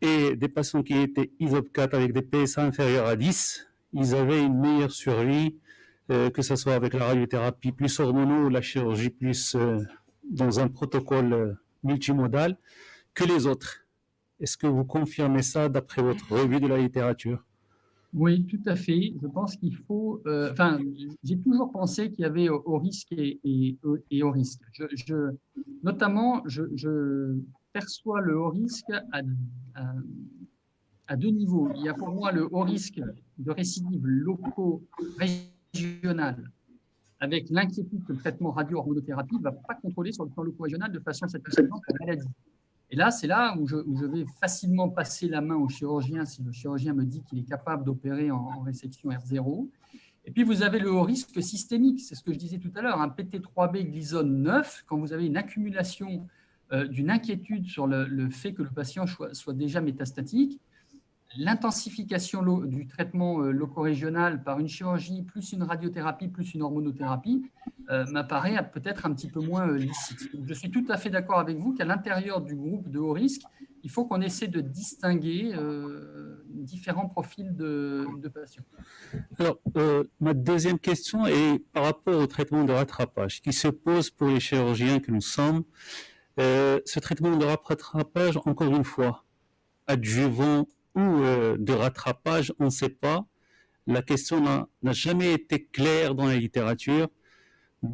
et des patients qui étaient ISOP 4 avec des PSA inférieurs à 10, ils avaient une meilleure survie, que ce soit avec la radiothérapie plus hormonaux ou la chirurgie plus dans un protocole multimodal que les autres. Est-ce que vous confirmez ça d'après votre revue de la littérature? Oui, tout à fait. Je pense qu'il faut... j'ai toujours pensé qu'il y avait haut risque et haut risque. Notamment, je perçois le haut risque à deux niveaux. Il y a pour moi le haut risque de récidive loco-régionale, avec l'inquiétude que le traitement radio-hormonothérapie ne va pas contrôler sur le plan loco-régional de façon satisfaisante la maladie. Et là, c'est là où je vais facilement passer la main au chirurgien si le chirurgien me dit qu'il est capable d'opérer en résection R0. Et puis, vous avez le haut risque systémique, c'est ce que je disais tout à l'heure, un PT3B glisone 9, quand vous avez une accumulation d'une inquiétude sur le fait que le patient soit déjà métastatique, l'intensification du traitement loco-régional par une chirurgie, plus une radiothérapie, plus une hormonothérapie, m'apparaît peut-être un petit peu moins licite. Donc, je suis tout à fait d'accord avec vous qu'à l'intérieur du groupe de haut risque, il faut qu'on essaie de distinguer différents profils de patients. Alors, ma deuxième question est par rapport au traitement de rattrapage qui se pose pour les chirurgiens que nous sommes. Ce traitement de rattrapage, encore une fois, adjuvant ou de rattrapage, on ne sait pas. La question n'a jamais été claire dans la littérature,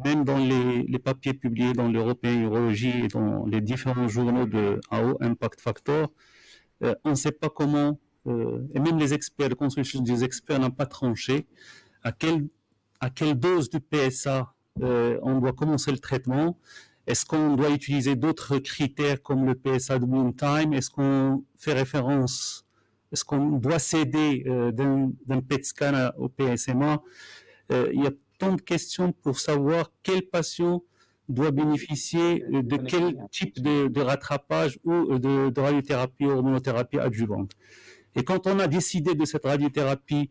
même dans les papiers publiés dans l'European Urology et dans les différents journaux de AO Impact Factor. On ne sait pas comment et même les experts, le consensus des experts n'a pas tranché à quelle dose du PSA on doit commencer le traitement. Est-ce qu'on doit utiliser d'autres critères comme le PSA de mean time? Est-ce qu'on fait référence, est-ce qu'on doit céder d'un PET scan au PSMA? Il y a tant de questions pour savoir quel patient doit bénéficier de quel type de rattrapage ou de radiothérapie ou hormonothérapie adjuvante. Et quand on a décidé de cette radiothérapie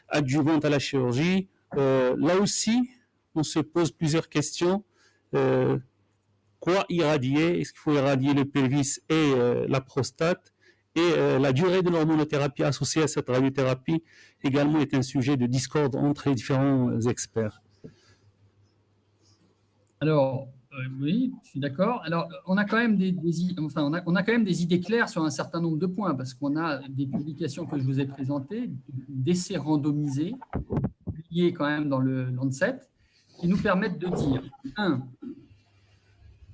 adjuvante à la chirurgie, là aussi, on se pose plusieurs questions. Quoi irradier? Est-ce qu'il faut irradier le pelvis et la prostate? Et la durée de l'hormonothérapie associée à cette radiothérapie également est un sujet de discorde entre les différents experts. Alors, oui, je suis d'accord. Alors, on a quand même on a quand même des idées claires sur un certain nombre de points, parce qu'on a des publications que je vous ai présentées, d'essais randomisés, publiés quand même dans le Lancet, qui nous permettent de dire, 1,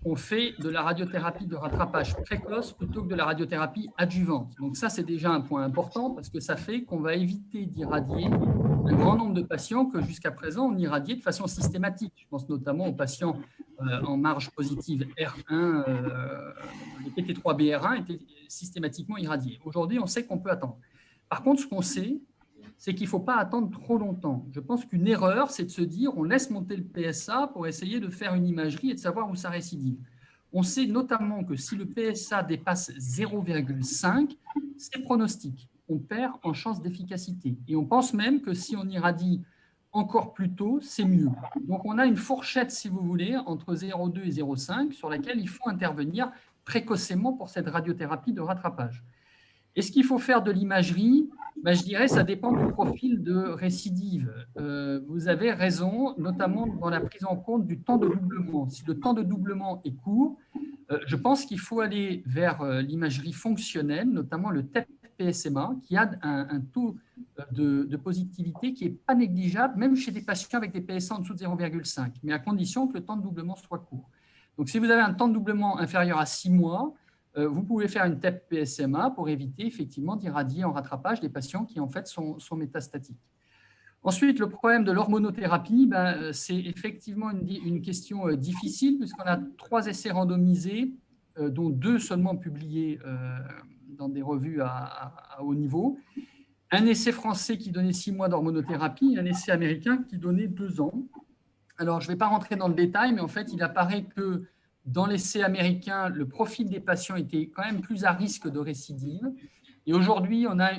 on fait de la radiothérapie de rattrapage précoce plutôt que de la radiothérapie adjuvante. Donc ça, c'est déjà un point important parce que ça fait qu'on va éviter d'irradier un grand nombre de patients que jusqu'à présent, on irradiait de façon systématique. Je pense notamment aux patients en marge positive R1, les PT3BR1 étaient systématiquement irradiés. Aujourd'hui, on sait qu'on peut attendre. Par contre, ce qu'on sait, c'est qu'il ne faut pas attendre trop longtemps. Je pense qu'une erreur, c'est de se dire on laisse monter le PSA pour essayer de faire une imagerie et de savoir où ça récidive. On sait notamment que si le PSA dépasse 0,5, c'est pronostic. On perd en chance d'efficacité. Et on pense même que si on irradie encore plus tôt, c'est mieux. Donc on a une fourchette, si vous voulez, entre 0,2 et 0,5 sur laquelle il faut intervenir précocement pour cette radiothérapie de rattrapage. Est-ce qu'il faut faire de l'imagerie? Je dirais que ça dépend du profil de récidive. Vous avez raison, notamment dans la prise en compte du temps de doublement. Si le temps de doublement est court, je pense qu'il faut aller vers l'imagerie fonctionnelle, notamment le TEP-PSMA, qui a un taux de positivité qui n'est pas négligeable, même chez des patients avec des PSA en dessous de 0,5, mais à condition que le temps de doublement soit court. Donc, si vous avez un temps de doublement inférieur à 6 mois, vous pouvez faire une TEP-PSMA pour éviter effectivement d'irradier en rattrapage des patients qui en fait sont métastatiques. Ensuite, le problème de l'hormonothérapie, c'est effectivement une question difficile puisqu'on a 3 essais randomisés, dont 2 seulement publiés dans des revues à haut niveau. Un essai français qui donnait 6 mois d'hormonothérapie et un essai américain qui donnait 2 ans. Alors, je ne vais pas rentrer dans le détail, mais en fait, il apparaît que dans l'essai américain, le profil des patients était quand même plus à risque de récidive. Et aujourd'hui, on a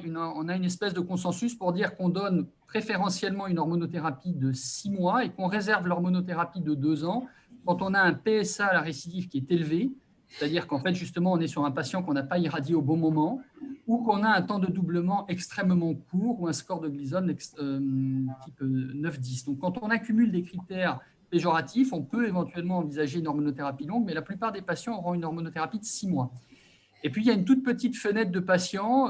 une espèce de consensus pour dire qu'on donne préférentiellement une hormonothérapie de 6 mois et qu'on réserve l'hormonothérapie de 2 ans quand on a un PSA à la récidive qui est élevé, c'est-à-dire qu'en fait, justement, on est sur un patient qu'on n'a pas irradié au bon moment ou qu'on a un temps de doublement extrêmement court ou un score de Gleason type 9-10. Donc, quand on accumule des critères péjoratif, on peut éventuellement envisager une hormonothérapie longue, mais la plupart des patients auront une hormonothérapie de 6 mois. Et puis, il y a une toute petite fenêtre de patients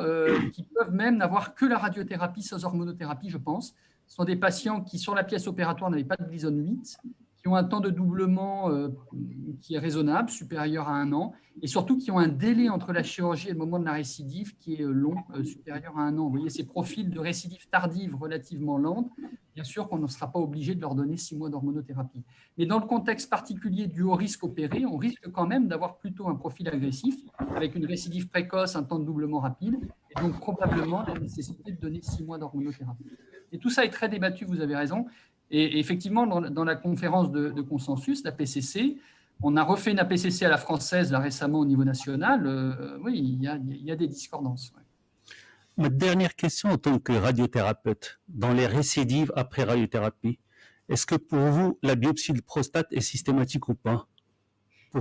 qui peuvent même n'avoir que la radiothérapie sans hormonothérapie, je pense. Ce sont des patients qui, sur la pièce opératoire, n'avaient pas de Gleason 8, qui ont un temps de doublement qui est raisonnable, supérieur à 1 an, et surtout qui ont un délai entre la chirurgie et le moment de la récidive qui est long, supérieur à 1 an. Vous voyez, ces profils de récidive tardive relativement lente, bien sûr qu'on ne sera pas obligé de leur donner 6 mois d'hormonothérapie. Mais dans le contexte particulier du haut risque opéré, on risque quand même d'avoir plutôt un profil agressif, avec une récidive précoce, un temps de doublement rapide, et donc probablement la nécessité de donner 6 mois d'hormonothérapie. Et tout ça est très débattu, vous avez raison. Et effectivement, dans la conférence de consensus, la PCC, on a refait une APCC à la française là, récemment au niveau national. Oui, il y a des discordances. Ouais. Ma dernière question en tant que radiothérapeute, dans les récidives après radiothérapie, est-ce que pour vous, la biopsie de prostate est systématique ou pas?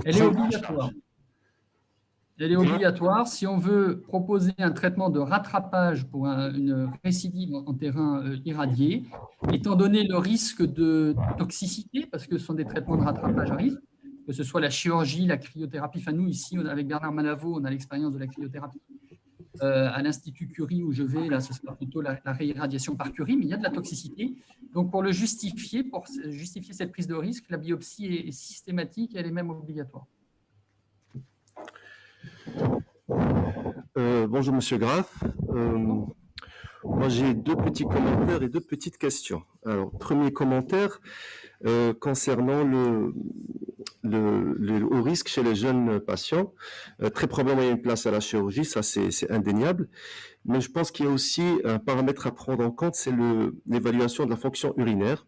Elle est obligatoire. Elle est obligatoire. Si on veut proposer un traitement de rattrapage pour une récidive en terrain irradié, étant donné le risque de toxicité, parce que ce sont des traitements de rattrapage à risque, que ce soit la chirurgie, la cryothérapie. Enfin, nous, ici, avec Bernard Manavo, on a l'expérience de la cryothérapie. À l'Institut Curie où je vais, là, ce sera plutôt la réirradiation par Curie, mais il y a de la toxicité. Donc, pour justifier cette prise de risque, la biopsie est systématique et elle est même obligatoire. Bonjour Monsieur Graff. Moi j'ai deux petits commentaires et deux petites questions. Alors, premier commentaire concernant le haut risque chez les jeunes patients. Très probablement il y a une place à la chirurgie, ça c'est indéniable. Mais je pense qu'il y a aussi un paramètre à prendre en compte, c'est l'évaluation de la fonction urinaire,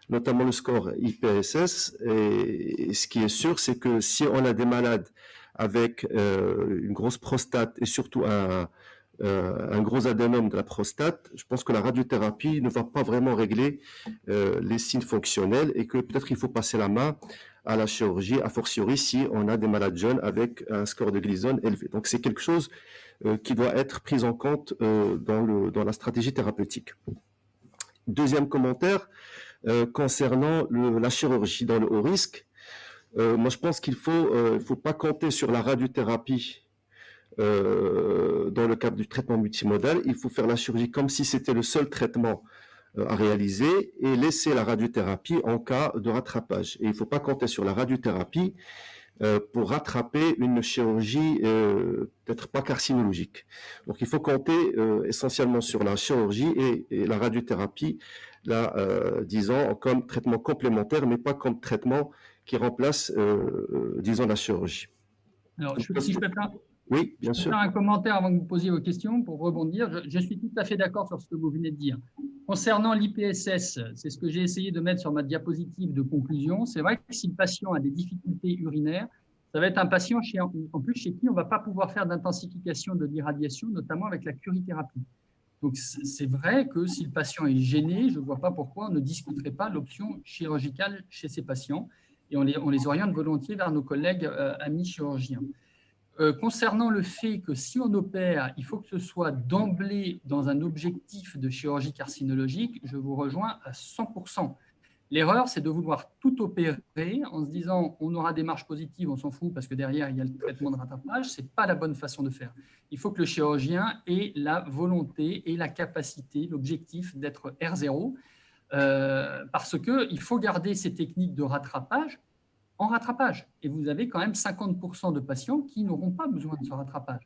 notamment le score IPSS. Et ce qui est sûr, c'est que si on a des malades avec une grosse prostate et surtout un gros adénome de la prostate, je pense que la radiothérapie ne va pas vraiment régler les signes fonctionnels et que peut-être il faut passer la main à la chirurgie, a fortiori si on a des malades jeunes avec un score de Gleason élevé. Donc c'est quelque chose qui doit être pris en compte dans la stratégie thérapeutique. Deuxième commentaire concernant la chirurgie dans le haut risque. Moi je pense qu'il faut pas compter sur la radiothérapie dans le cadre du traitement multimodal. Il faut faire la chirurgie comme si c'était le seul traitement à réaliser et laisser la radiothérapie en cas de rattrapage. Et il ne faut pas compter sur la radiothérapie pour rattraper une chirurgie peut-être pas carcinologique. Donc il faut compter essentiellement sur la chirurgie et la radiothérapie, là, disons, comme traitement complémentaire, mais pas comme traitement qui remplace, disons, la chirurgie. Alors, si je peux faire... Oui, bien sûr. Je vais faire un commentaire avant que vous posiez vos questions pour rebondir. Je suis tout à fait d'accord sur ce que vous venez de dire. Concernant l'IPSS, c'est ce que j'ai essayé de mettre sur ma diapositive de conclusion. C'est vrai que si le patient a des difficultés urinaires, ça va être un patient en plus chez qui on ne va pas pouvoir faire d'intensification de l'irradiation, notamment avec la curithérapie. Donc, c'est vrai que si le patient est gêné, je ne vois pas pourquoi on ne discuterait pas l'option chirurgicale chez ces patients et on les oriente volontiers vers nos collègues amis chirurgiens. Concernant le fait que si on opère, il faut que ce soit d'emblée dans un objectif de chirurgie carcinologique, je vous rejoins à 100%. L'erreur, c'est de vouloir tout opérer en se disant on aura des marges positives, on s'en fout parce que derrière, il y a le traitement de rattrapage. Ce n'est pas la bonne façon de faire. Il faut que le chirurgien ait la volonté et la capacité, l'objectif d'être R0 parce qu'il faut garder ces techniques de rattrapage en rattrapage. Et vous avez quand même 50% de patients qui n'auront pas besoin de ce rattrapage.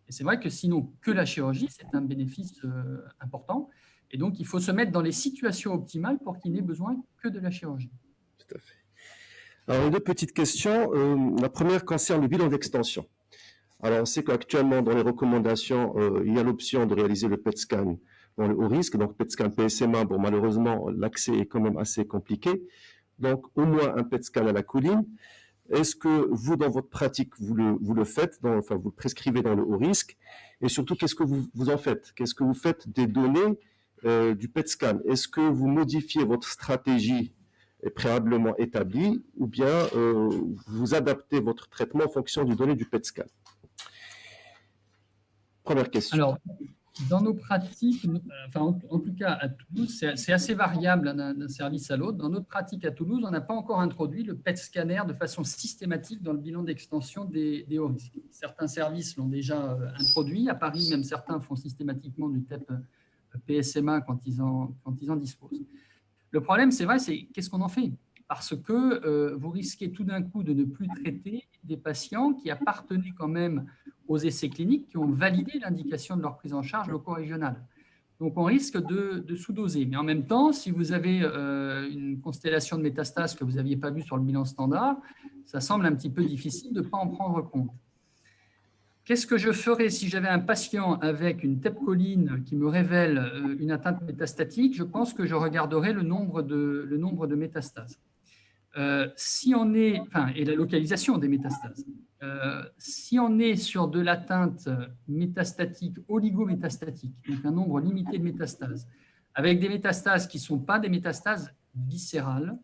Et c'est vrai que sinon, que la chirurgie, c'est un bénéfice important. Et donc, il faut se mettre dans les situations optimales pour qu'il n'ait besoin que de la chirurgie. Tout à fait. Alors, deux petites questions. La première concerne le bilan d'extension. Alors, on sait qu'actuellement, dans les recommandations, il y a l'option de réaliser le PET scan dans le haut risque. Donc, PET scan PSMA, bon, malheureusement, l'accès est quand même assez compliqué. Donc, au moins un PET scan à la colline. Est-ce que vous, dans votre pratique, vous le faites, enfin, vous le prescrivez dans le haut risque? Et surtout, qu'est-ce que vous en faites? Qu'est-ce que vous faites des données du PET scan? Est-ce que vous modifiez votre stratégie préalablement établie ou bien vous adaptez votre traitement en fonction du données du PET scan? Première question. Alors, dans nos pratiques, enfin, en tout cas à Toulouse, c'est assez variable d'un service à l'autre. Dans notre pratique à Toulouse, on n'a pas encore introduit le PET scanner de façon systématique dans le bilan d'extension des hauts risques. Certains services l'ont déjà introduit. À Paris, même certains font systématiquement du TEP PSMA quand ils en disposent. Le problème, c'est vrai, c'est qu'est-ce qu'on en fait? Parce que vous risquez tout d'un coup de ne plus traiter des patients qui appartenaient quand même aux essais cliniques, qui ont validé l'indication de leur prise en charge loco-régionale. Donc, on risque de sous-doser. Mais en même temps, si vous avez une constellation de métastases que vous n'aviez pas vue sur le bilan standard, ça semble un petit peu difficile de ne pas en prendre compte. Qu'est-ce que je ferais si j'avais un patient avec une TEP colline qui me révèle une atteinte métastatique? Je pense que je regarderais le nombre de métastases. Et la localisation des métastases. Si on est sur de l'atteinte métastatique, oligométastatique, donc un nombre limité de métastases, avec des métastases qui ne sont pas des métastases viscérales,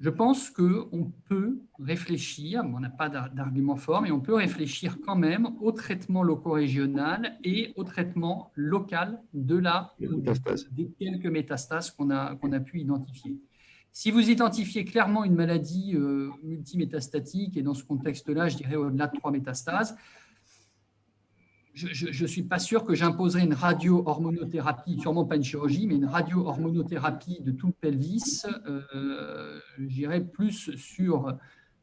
je pense qu'on peut réfléchir, on n'a pas d'argument fort, mais on peut réfléchir quand même au traitement loco-régional et au traitement local des quelques métastases qu'on a pu identifier. Si vous identifiez clairement une maladie multimétastatique, et dans ce contexte-là, je dirais au-delà de 3 métastases, je ne suis pas sûr que j'imposerai une radio-hormonothérapie, sûrement pas une chirurgie, mais une radio-hormonothérapie de tout le pelvis. J'irai plus sur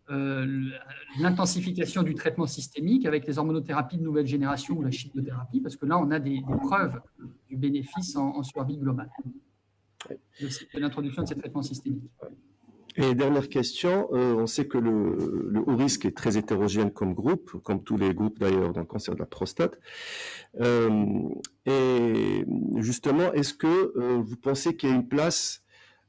l'intensification du traitement systémique avec les hormonothérapies de nouvelle génération ou la chimiothérapie, parce que là, on a des preuves du bénéfice en survie globale de l'introduction de ces traitements systémiques. Et dernière question, on sait que le haut risque est très hétérogène comme groupe, comme tous les groupes d'ailleurs dans le cancer de la prostate. Et justement, est-ce que vous pensez qu'il y a une place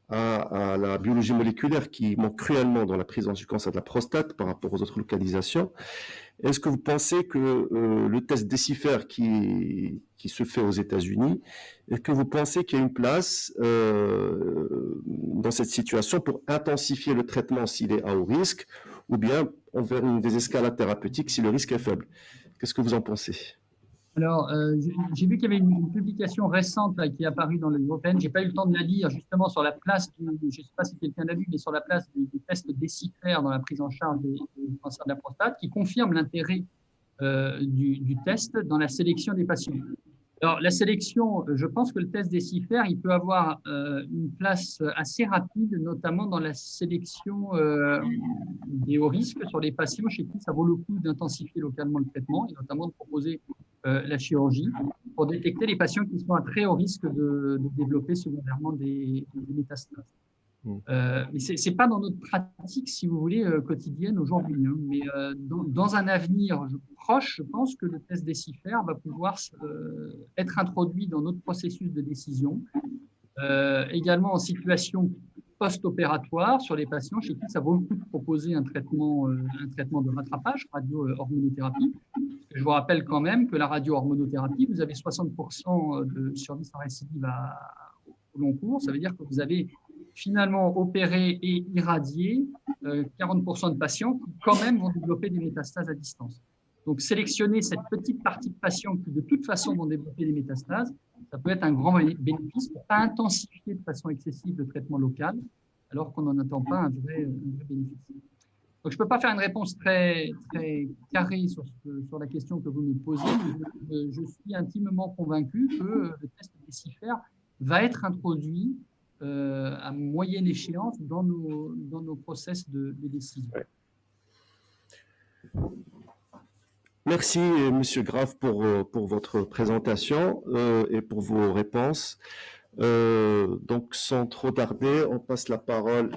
à la biologie moléculaire qui manque cruellement dans la prise en charge du cancer de la prostate par rapport aux autres localisations? Est-ce que vous pensez que le test Décifer qui se fait aux États-Unis, est-ce que vous pensez qu'il y a une place dans cette situation pour intensifier le traitement s'il est à haut risque, ou bien vers une désescalade thérapeutique si le risque est faible? Qu'est-ce que vous en pensez? Alors, j'ai vu qu'il y avait une publication récente là, qui est apparue dans l'Européenne. Je n'ai pas eu le temps de la lire, justement, sur la place, je ne sais pas si quelqu'un l'a lu, mais sur la place des tests Décifer dans la prise en charge du cancer de la prostate, qui confirme l'intérêt du test dans la sélection des patients. Alors, la sélection, je pense que le test Décifer, il peut avoir une place assez rapide, notamment dans la sélection des hauts risques sur les patients chez qui ça vaut le coup d'intensifier localement le traitement et notamment de proposer la chirurgie pour détecter les patients qui sont à très haut risque de développer secondairement des métastases. Mais ce n'est pas dans notre pratique, si vous voulez, quotidienne aujourd'hui. Hein. Mais dans un avenir proche, je pense que le test Décifer va pouvoir être introduit dans notre processus de décision, également en situation post-opératoire sur les patients chez qui ça vaut le coup de proposer un traitement de rattrapage, radio-hormonothérapie. Je vous rappelle quand même que la radio-hormonothérapie, vous avez 60% de survie sans récidive au long cours. Ça veut dire que vous avez finalement opéré et irradié 40% de patients qui quand même vont développer des métastases à distance. Donc sélectionner cette petite partie de patients qui de toute façon vont développer des métastases, ça peut être un grand bénéfice pour ne pas intensifier de façon excessive le traitement local, alors qu'on n'en attend pas un vrai bénéfice. Donc, je ne peux pas faire une réponse très carrée sur la question que vous me posez, mais je suis intimement convaincu que le test Décifer va être introduit à moyenne échéance dans nos process de décision. Ouais. Merci, Monsieur Graf, pour votre présentation et pour vos réponses. Donc, sans trop tarder, on passe la parole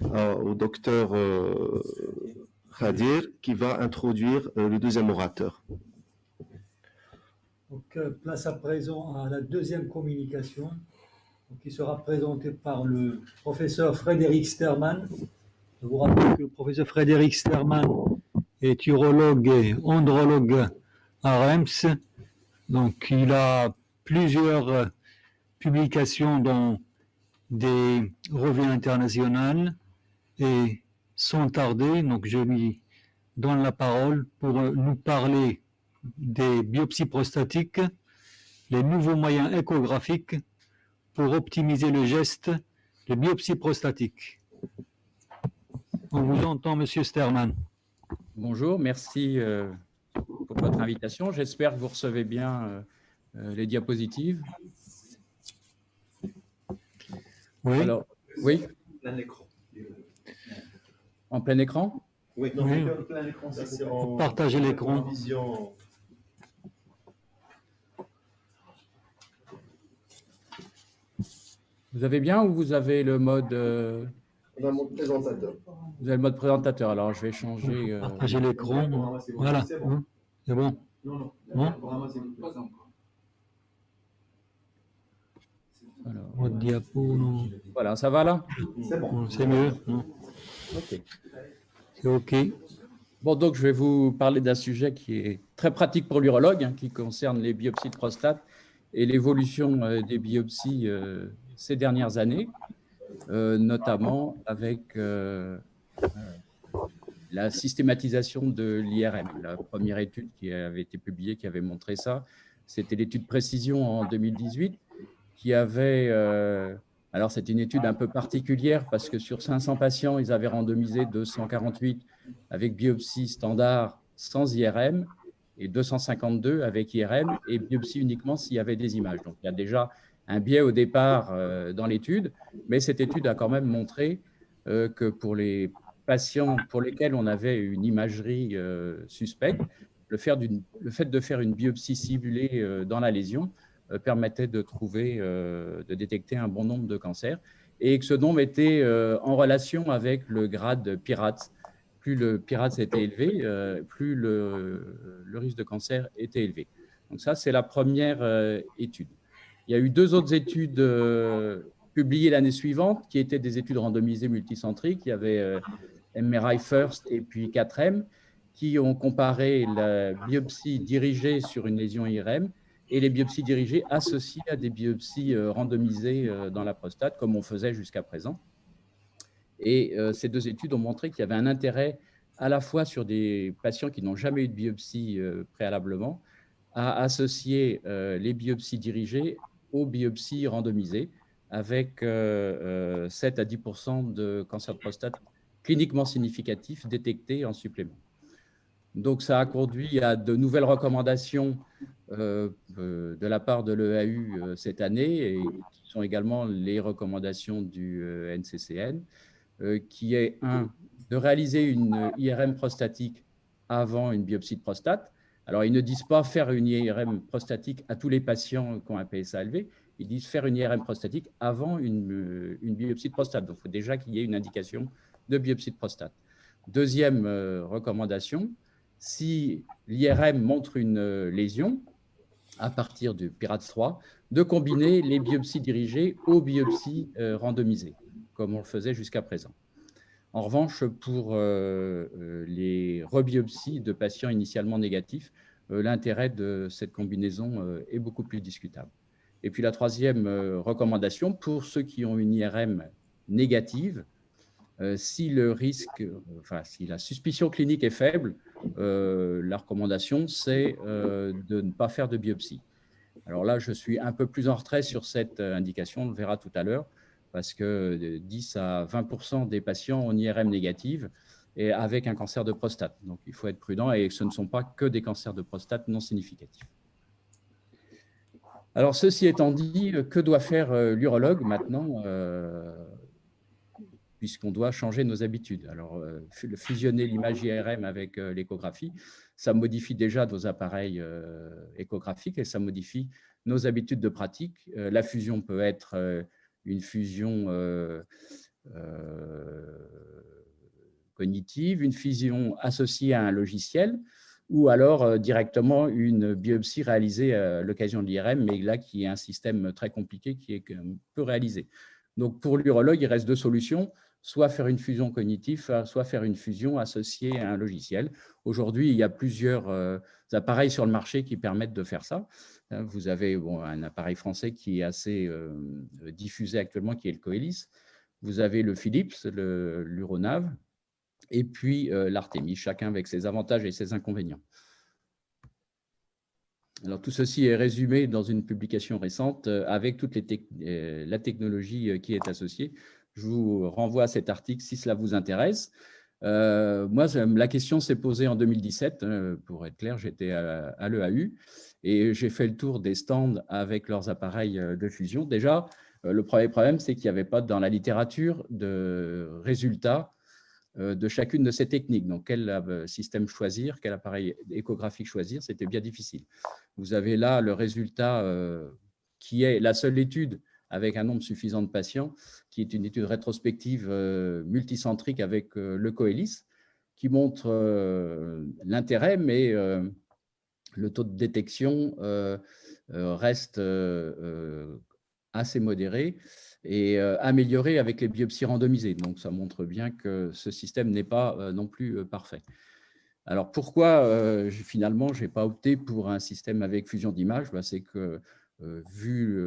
au docteur Khadir, qui va introduire le deuxième orateur. Donc, place à présent à la deuxième communication, qui sera présentée par le professeur Frédéric Sterman. Je vous rappelle que le professeur Frédéric Sterman est urologue et andrologue à Reims. Donc, il a plusieurs publications dans des revues internationales et sans tarder, donc je lui donne la parole pour nous parler des biopsies prostatiques, les nouveaux moyens échographiques pour optimiser le geste de biopsie prostatique. On vous entend, Monsieur Sterman. Bonjour, merci pour votre invitation. J'espère que vous recevez bien les diapositives. Oui. Alors, oui. Plein écran. En plein écran? Oui, non, Oui. plein écran, ça c'est en Partagez l'écran. vision. Vous avez bien ou vous avez le mode On a mon présentateur. vous avez le mode présentateur? Alors, je vais changer. Partagez l'écran. Voilà. C'est bon. C'est bon. Non. Non. Pas encore. Alors, Votre diapo, non. voilà, ça va là? C'est bon. C'est mieux. Non. Ok. C'est OK. Bon, donc je vais vous parler d'un sujet qui est très pratique pour l'urologue, qui concerne les biopsies de prostate et l'évolution des biopsies ces dernières années, notamment avec la systématisation de l'IRM. La première étude qui avait été publiée, qui avait montré ça, c'était l'étude Précision en 2018, qui avait... alors, c'est une étude un peu particulière parce que sur 500 patients, ils avaient randomisé 248 avec biopsie standard sans IRM et 252 avec IRM et biopsie uniquement s'il y avait des images. Donc, il y a déjà un biais au départ dans l'étude, mais cette étude a quand même montré que pour les patients pour lesquels on avait une imagerie suspecte, le fait de faire une biopsie ciblée dans la lésion permettait de trouver, de détecter un bon nombre de cancers, et que ce nombre était en relation avec le grade PIRATS. Plus le PIRATS était élevé, plus le risque de cancer était élevé. Donc ça, c'est la première étude. Il y a eu 2 autres études publiées l'année suivante, qui étaient des études randomisées multicentriques. Il y avait MRI First et puis 4M, qui ont comparé la biopsie dirigée sur une lésion IRM et les biopsies dirigées associées à des biopsies randomisées dans la prostate, comme on faisait jusqu'à présent. Et ces 2 études ont montré qu'il y avait un intérêt à la fois sur des patients qui n'ont jamais eu de biopsie préalablement, à associer les biopsies dirigées aux biopsies randomisées, avec 7 à 10% de cancer de prostate cliniquement significatifs détectés en supplément. Donc, ça a conduit à de nouvelles recommandations de la part de l'EAU cette année, et qui sont également les recommandations du NCCN, qui est de réaliser une IRM prostatique avant une biopsie de prostate. Alors, ils ne disent pas faire une IRM prostatique à tous les patients qui ont un PSA élevé, ils disent faire une IRM prostatique avant une biopsie de prostate. Donc, il faut déjà qu'il y ait une indication de biopsie de prostate. Deuxième recommandation, si l'IRM montre une lésion, à partir du PIRATS 3, de combiner les biopsies dirigées aux biopsies randomisées, comme on le faisait jusqu'à présent. En revanche, pour les rebiopsies de patients initialement négatifs, l'intérêt de cette combinaison est beaucoup plus discutable. Et puis la troisième recommandation, pour ceux qui ont une IRM négative, si le risque, si la suspicion clinique est faible, la recommandation, c'est de ne pas faire de biopsie. Alors là, je suis un peu plus en retrait sur cette indication, on le verra tout à l'heure, parce que 10 à 20% des patients ont une IRM négative et avec un cancer de prostate. Donc, il faut être prudent, et ce ne sont pas que des cancers de prostate non significatifs. Alors, ceci étant dit, que doit faire l'urologue maintenant, puisqu'on doit changer nos habitudes? Alors, fusionner l'image IRM avec l'échographie, ça modifie déjà nos appareils échographiques et ça modifie nos habitudes de pratique. La fusion peut être une fusion cognitive, une fusion associée à un logiciel, ou alors directement une biopsie réalisée à l'occasion de l'IRM, mais là qui est un système très compliqué qui est peu réalisé. Donc pour l'urologue, il reste 2 solutions, soit faire une fusion cognitive, soit faire une fusion associée à un logiciel. Aujourd'hui, il y a plusieurs appareils sur le marché qui permettent de faire ça. Vous avez un appareil français qui est assez diffusé actuellement, qui est le Coelis. Vous avez le Philips, l'Uronav, et puis l'Artemis, chacun avec ses avantages et ses inconvénients. Alors, tout ceci est résumé dans une publication récente avec toute la technologie qui est associée. Je vous renvoie à cet article si cela vous intéresse. Moi, la question s'est posée en 2017. Pour être clair, j'étais à l'EAU et j'ai fait le tour des stands avec leurs appareils de fusion. Déjà, le premier problème, c'est qu'il n'y avait pas dans la littérature de résultats de chacune de ces techniques. Donc, quel système choisir, quel appareil échographique choisir, c'était bien difficile. Vous avez là le résultat qui est la seule étude avec un nombre suffisant de patients, qui est une étude rétrospective multicentrique avec le Coelis, qui montre l'intérêt, mais le taux de détection reste assez modéré et amélioré avec les biopsies randomisées. Donc, ça montre bien que ce système n'est pas non plus parfait. Alors, pourquoi finalement, je n'ai pas opté pour un système avec fusion d'images? C'est que, vu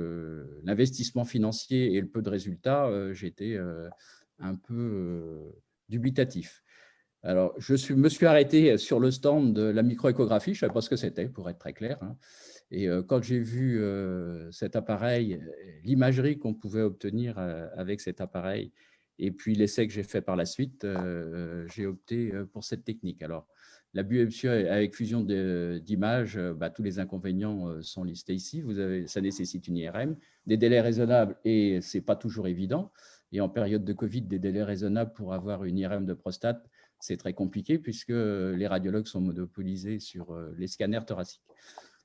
l'investissement financier et le peu de résultats, j'étais un peu dubitatif. Alors, je me suis arrêté sur le stand de la microéchographie, je ne savais pas ce que c'était, pour être très clair. Et quand j'ai vu cet appareil, l'imagerie qu'on pouvait obtenir avec cet appareil, et puis l'essai que j'ai fait par la suite, j'ai opté pour cette technique. Alors, La biopsie avec fusion d'images, tous les inconvénients sont listés ici. Ça nécessite une IRM, des délais raisonnables et ce n'est pas toujours évident. Et en période de Covid, des délais raisonnables pour avoir une IRM de prostate, c'est très compliqué puisque les radiologues sont monopolisés sur les scanners thoraciques.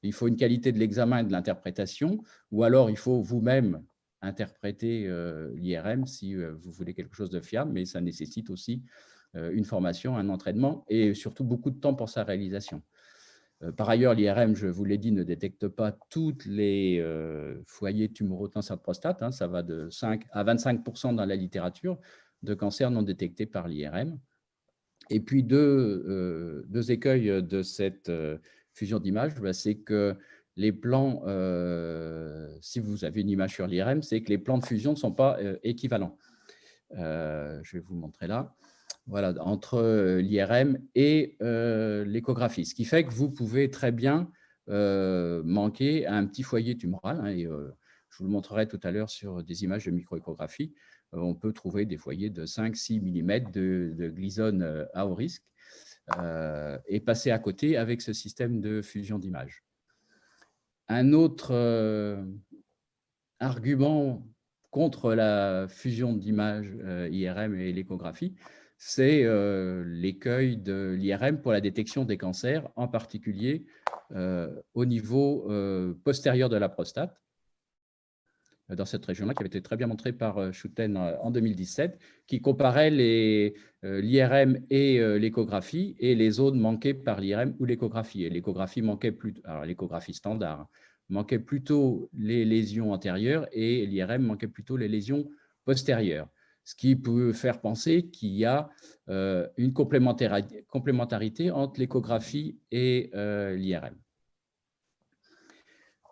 Il faut une qualité de l'examen et de l'interprétation, ou alors il faut vous-même interpréter l'IRM si vous voulez quelque chose de fiable, mais ça nécessite aussi une formation, un entraînement et surtout beaucoup de temps pour sa réalisation. Par ailleurs, l'IRM, je vous l'ai dit, ne détecte pas tous les foyers tumoraux de cancer de prostate. Ça va de 5 à 25% dans la littérature de cancers non détectés par l'IRM. Et puis, deux écueils de cette fusion d'images, c'est que les plans, si vous avez une image sur l'IRM, c'est que les plans de fusion ne sont pas équivalents. Je vais vous montrer là. Voilà, entre l'IRM et l'échographie. Ce qui fait que vous pouvez très bien manquer un petit foyer tumoral. Et, je vous le montrerai tout à l'heure sur des images de microéchographie. On peut trouver des foyers de 5-6 mm de Gleason à haut risque et passer à côté avec ce système de fusion d'images. Un autre argument contre la fusion d'images IRM et l'échographie, c'est l'écueil de l'IRM pour la détection des cancers, en particulier au niveau postérieur de la prostate, dans cette région-là, qui avait été très bien montrée par Schouten en 2017, qui comparait l'IRM et l'échographie et les zones manquées par l'IRM ou l'échographie. Et l'échographie manquait plutôt, alors l'échographie standard, manquait plutôt les lésions antérieures et l'IRM manquait plutôt les lésions postérieures. Ce qui peut faire penser qu'il y a une complémentarité entre l'échographie et l'IRM.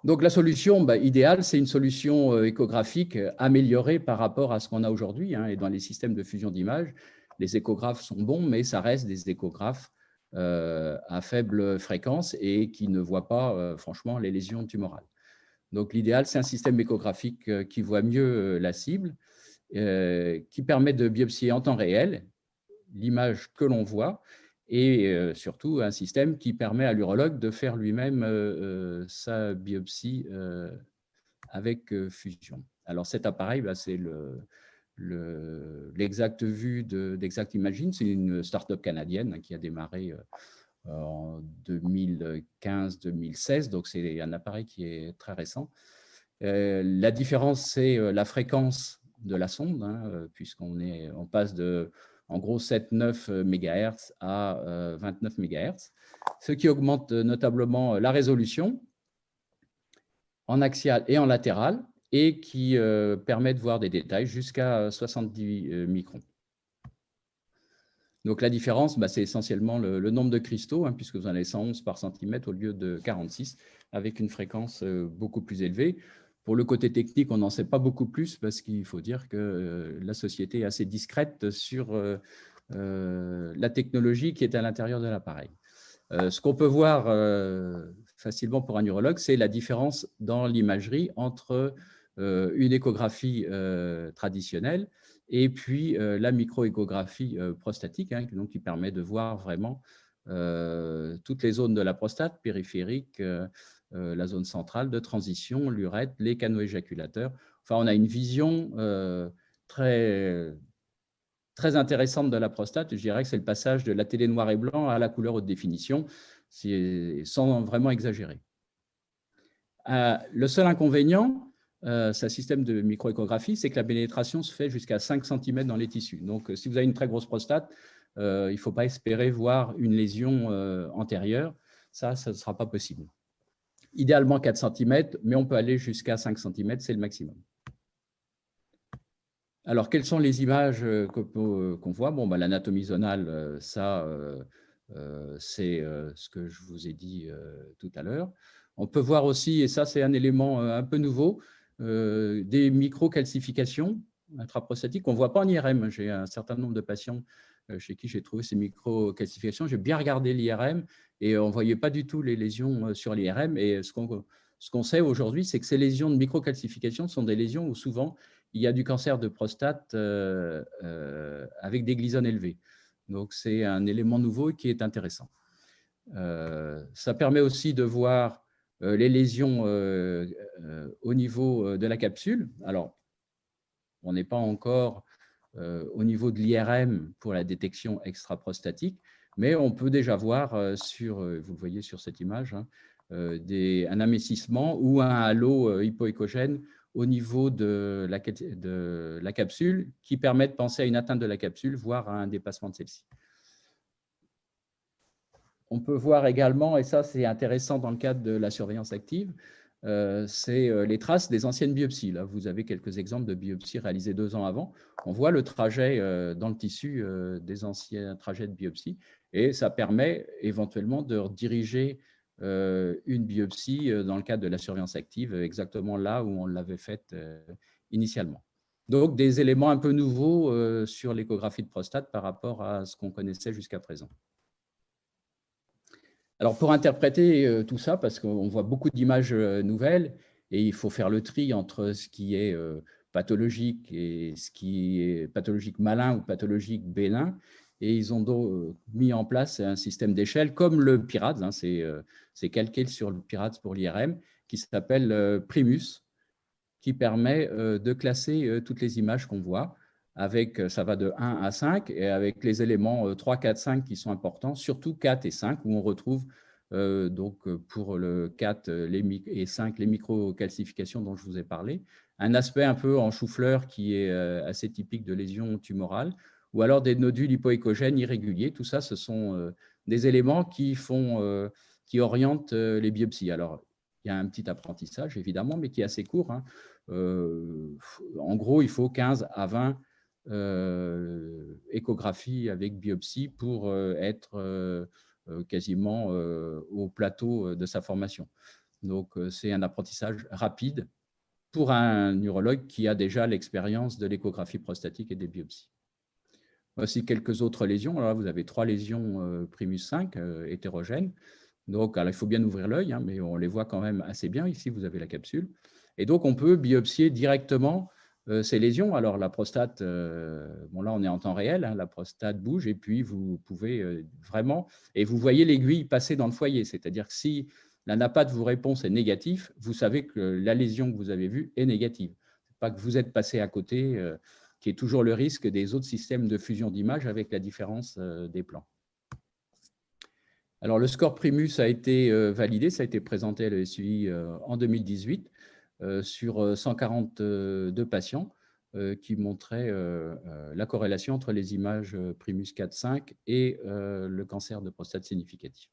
Donc, la solution idéale, c'est une solution échographique améliorée par rapport à ce qu'on a aujourd'hui. Et dans les systèmes de fusion d'images, les échographes sont bons, mais ça reste des échographes à faible fréquence et qui ne voient pas, franchement, les lésions tumorales. Donc, l'idéal, c'est un système échographique qui voit mieux la cible, qui permet de biopsier en temps réel l'image que l'on voit, et surtout un système qui permet à l'urologue de faire lui-même sa biopsie avec fusion. Alors cet appareil, c'est l'Exact Vue d'Exact Imaging, c'est une start-up canadienne qui a démarré en 2015-2016, donc c'est un appareil qui est très récent. La différence, c'est la fréquence de la sonde, puisqu'on passe de en gros 7-9 MHz à 29 MHz, ce qui augmente notablement la résolution en axial et en latéral et qui permet de voir des détails jusqu'à 70 microns. Donc la différence, c'est essentiellement le nombre de cristaux, puisque vous en avez 111 par centimètre au lieu de 46, avec une fréquence beaucoup plus élevée. Pour le côté technique, on n'en sait pas beaucoup plus parce qu'il faut dire que la société est assez discrète sur la technologie qui est à l'intérieur de l'appareil. Ce qu'on peut voir facilement pour un urologue, c'est la différence dans l'imagerie entre une échographie traditionnelle et puis la microéchographie prostatique, donc qui permet de voir vraiment toutes les zones de la prostate, périphérique, la zone centrale de transition, l'urètre, les canaux éjaculateurs. Enfin, on a une vision très intéressante de la prostate. Je dirais que c'est le passage de la télé noir et blanc à la couleur haute définition, sans vraiment exagérer. Le seul inconvénient, c'est un système de microéchographie, c'est que la pénétration se fait jusqu'à 5 cm dans les tissus. Donc, si vous avez une très grosse prostate, il ne faut pas espérer voir une lésion antérieure. Ça ne sera pas possible. Idéalement 4 cm, mais on peut aller jusqu'à 5 cm, c'est le maximum. Alors, quelles sont les images qu'on voit? L'anatomie zonale, ça, c'est ce que je vous ai dit tout à l'heure. On peut voir aussi, et ça, c'est un élément un peu nouveau, des microcalcifications intraprostatiques qu'on ne voit pas en IRM. J'ai un certain nombre de patients chez qui j'ai trouvé ces microcalcifications. J'ai bien regardé l'IRM et on ne voyait pas du tout les lésions sur l'IRM. Et ce qu'on sait aujourd'hui, c'est que ces lésions de microcalcification sont des lésions où souvent il y a du cancer de prostate avec des Gleason élevés. Donc, c'est un élément nouveau qui est intéressant. Ça permet aussi de voir les lésions au niveau de la capsule. Alors, on n'est pas encore au niveau de l'IRM pour la détection extra-prostatique, mais on peut déjà voir, vous le voyez sur cette image, hein, un amincissement ou un halo hypoéchogène au niveau de la capsule qui permet de penser à une atteinte de la capsule, voire à un dépassement de celle-ci. On peut voir également, et ça c'est intéressant dans le cadre de la surveillance active, c'est les traces des anciennes biopsies. Là, vous avez quelques exemples de biopsies réalisées 2 ans avant. On voit le trajet dans le tissu des anciens trajets de biopsie, et ça permet éventuellement de rediriger une biopsie dans le cadre de la surveillance active, exactement là où on l'avait faite initialement. Donc, des éléments un peu nouveaux sur l'échographie de prostate par rapport à ce qu'on connaissait jusqu'à présent. Alors, pour interpréter tout ça, parce qu'on voit beaucoup d'images nouvelles, et il faut faire le tri entre ce qui est pathologique et ce qui est pathologique malin ou pathologique bénin, et ils ont donc mis en place un système d'échelle comme le PIRADS, hein, c'est calqué sur le PIRADS pour l'IRM, qui s'appelle Primus, qui permet de classer toutes les images qu'on voit. Ça va de 1 à 5, et avec les éléments 3, 4, 5 qui sont importants, surtout 4 et 5, où on retrouve donc pour le 4 et 5 les microcalcifications dont je vous ai parlé, un aspect un peu en chou-fleur qui est assez typique de lésions tumorales, ou alors des nodules hypoéchogènes irréguliers. Tout ça, ce sont des éléments qui orientent les biopsies. Alors, il y a un petit apprentissage, évidemment, mais qui est assez court, hein. En gros, il faut 15 à 20 échographies avec biopsie pour être quasiment au plateau de sa formation. Donc, c'est un apprentissage rapide pour un neurologue qui a déjà l'expérience de l'échographie prostatique et des biopsies. Voici quelques autres lésions. Alors là, vous avez 3 lésions Primus 5 hétérogènes. Donc, alors, il faut bien ouvrir l'œil, hein, mais on les voit quand même assez bien. Ici, vous avez la capsule. Et donc, on peut biopsier directement ces lésions. Alors, la prostate, bon là, on est en temps réel, hein, la prostate bouge, et puis vous pouvez vraiment, et vous voyez l'aiguille passer dans le foyer. C'est-à-dire que si la NAPAT vous répond c'est négatif, vous savez que la lésion que vous avez vue est négative. Ce n'est pas que vous êtes passé à côté, qui est toujours le risque des autres systèmes de fusion d'images avec la différence des plans. Alors, le score Primus a été validé, ça a été présenté à l'ESUI en 2018 sur 142 patients qui montraient la corrélation entre les images Primus 4-5 et le cancer de prostate significatif.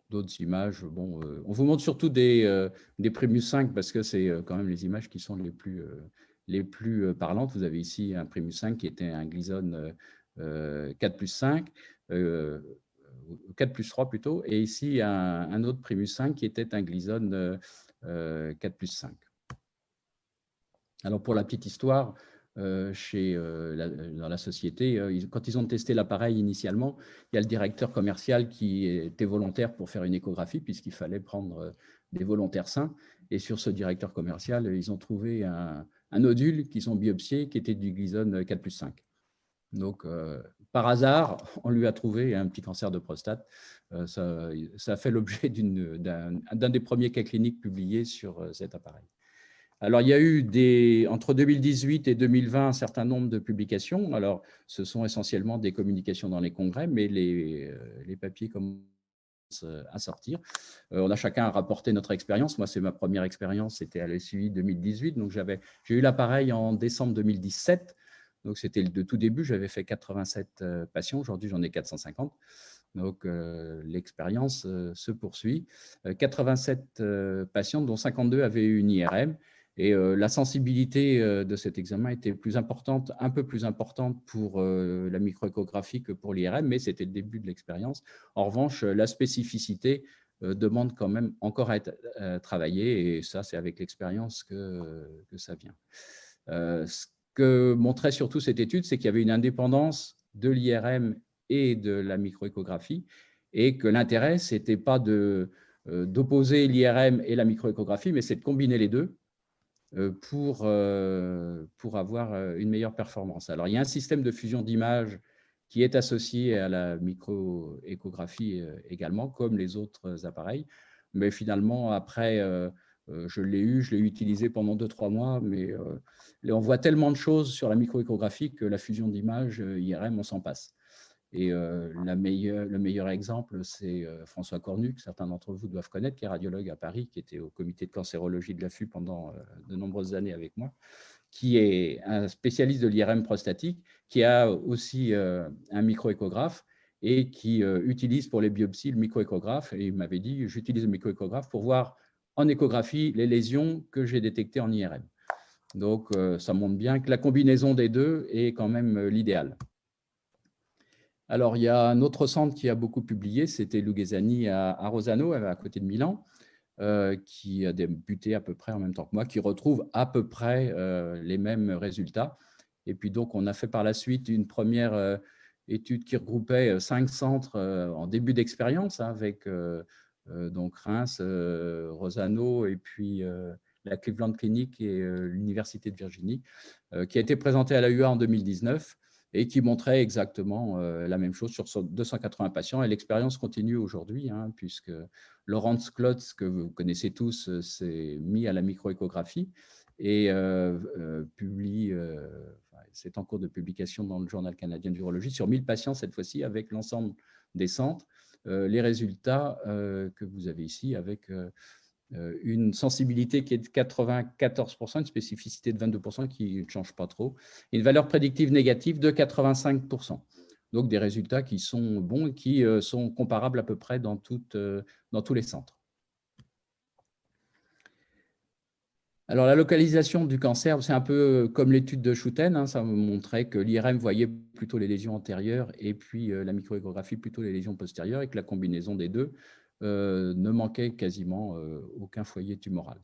D'autres images, bon, on vous montre surtout des Primus 5 parce que c'est quand même les images qui sont les plus parlantes. Vous avez ici un Primus 5 qui était un Gleason 4+5, 4+3 plutôt, et ici un autre Primus 5 qui était un Gleason 4+5. Alors pour la petite histoire, dans la société, quand ils ont testé l'appareil initialement, il y a le directeur commercial qui était volontaire pour faire une échographie puisqu'il fallait prendre des volontaires sains, et sur ce directeur commercial, ils ont trouvé un nodule qu'ils ont biopsié qui était du Gleason 4+5. Donc, par hasard, on lui a trouvé un petit cancer de prostate. Ça a fait l'objet d'un des premiers cas cliniques publiés sur cet appareil. Alors, il y a eu entre 2018 et 2020 un certain nombre de publications. Alors, ce sont essentiellement des communications dans les congrès, mais les papiers commencent à sortir. On a chacun rapporté notre expérience. Moi, c'est ma première expérience, c'était à l'ESUI 2018. Donc, j'ai eu l'appareil en décembre 2017. Donc, c'était le tout début, j'avais fait 87 patients. Aujourd'hui, j'en ai 450. Donc, l'expérience se poursuit. 87 patients, dont 52 avaient eu une IRM. Et la sensibilité de cet examen était un peu plus importante pour la microéchographie que pour l'IRM, mais c'était le début de l'expérience. En revanche, la spécificité demande quand même encore à être travaillée, et ça, c'est avec l'expérience que ça vient. Ce que montrait surtout cette étude, c'est qu'il y avait une indépendance de l'IRM et de la microéchographie, et que l'intérêt, ce n'était pas d'opposer l'IRM et la microéchographie, mais c'est de combiner les deux pour avoir une meilleure performance. Alors, il y a un système de fusion d'images qui est associé à la microéchographie également, comme les autres appareils. Mais finalement, après, je l'ai utilisé pendant 2-3 mois, mais on voit tellement de choses sur la microéchographie que la fusion d'images IRM, on s'en passe. Et le meilleur exemple, c'est François Cornu, que certains d'entre vous doivent connaître, qui est radiologue à Paris, qui était au comité de cancérologie de l'AFU pendant de nombreuses années avec moi, qui est un spécialiste de l'IRM prostatique, qui a aussi un microéchographe et qui utilise pour les biopsies le microéchographe. Et il m'avait dit, j'utilise le microéchographe pour voir en échographie les lésions que j'ai détectées en IRM. Donc, ça montre bien que la combinaison des deux est quand même l'idéal. Alors, il y a un autre centre qui a beaucoup publié, c'était Lughesani à Rosano, à côté de Milan, qui a débuté à peu près en même temps que moi, qui retrouve à peu près les mêmes résultats. Et puis donc, on a fait par la suite une première étude qui regroupait 5 centres en début d'expérience, hein, avec donc Reims, Rosano et puis la Cleveland Clinic et l'Université de Virginie, qui a été présentée à la UA en 2019 et qui montrait exactement la même chose sur 280 patients. Et l'expérience continue aujourd'hui, hein, puisque Laurence Klotz, que vous connaissez tous, s'est mis à la microéchographie et publie, c'est en cours de publication dans le Journal canadien d'urologie, sur 1000 patients cette fois-ci, avec l'ensemble des centres. Les résultats que vous avez ici, avec une sensibilité qui est de 94%, une spécificité de 22% qui ne change pas trop, et une valeur prédictive négative de 85%. Donc des résultats qui sont bons et qui sont comparables à peu près dans tous les centres. Alors la localisation du cancer, c'est un peu comme l'étude de Schouten, hein, ça montrait que l'IRM voyait plutôt les lésions antérieures et puis la microéchographie plutôt les lésions postérieures, et que la combinaison des deux ne manquait quasiment aucun foyer tumoral.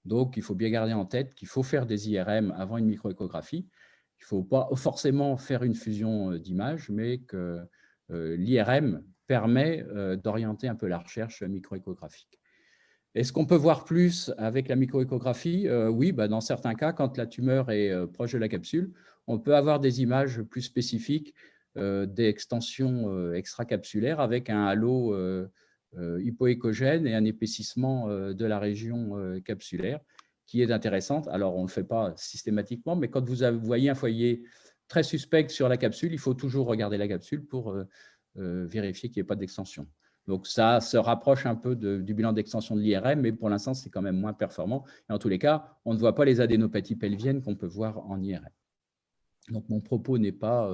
Donc, il faut bien garder en tête qu'il faut faire des IRM avant une microéchographie. Il ne faut pas forcément faire une fusion d'images, mais que l'IRM permet d'orienter un peu la recherche microéchographique. Est-ce qu'on peut voir plus avec la microéchographie? Oui, dans certains cas, quand la tumeur est proche de la capsule, on peut avoir des images plus spécifiques des extensions extracapsulaires avec un halo hypoéchogène et un épaississement de la région capsulaire qui est intéressante. Alors, on ne le fait pas systématiquement, mais quand vous voyez un foyer très suspect sur la capsule, il faut toujours regarder la capsule pour vérifier qu'il n'y ait pas d'extension. Donc, ça se rapproche un peu du bilan d'extension de l'IRM, mais pour l'instant, c'est quand même moins performant. Et en tous les cas, on ne voit pas les adénopathies pelviennes qu'on peut voir en IRM. Donc, mon propos n'est pas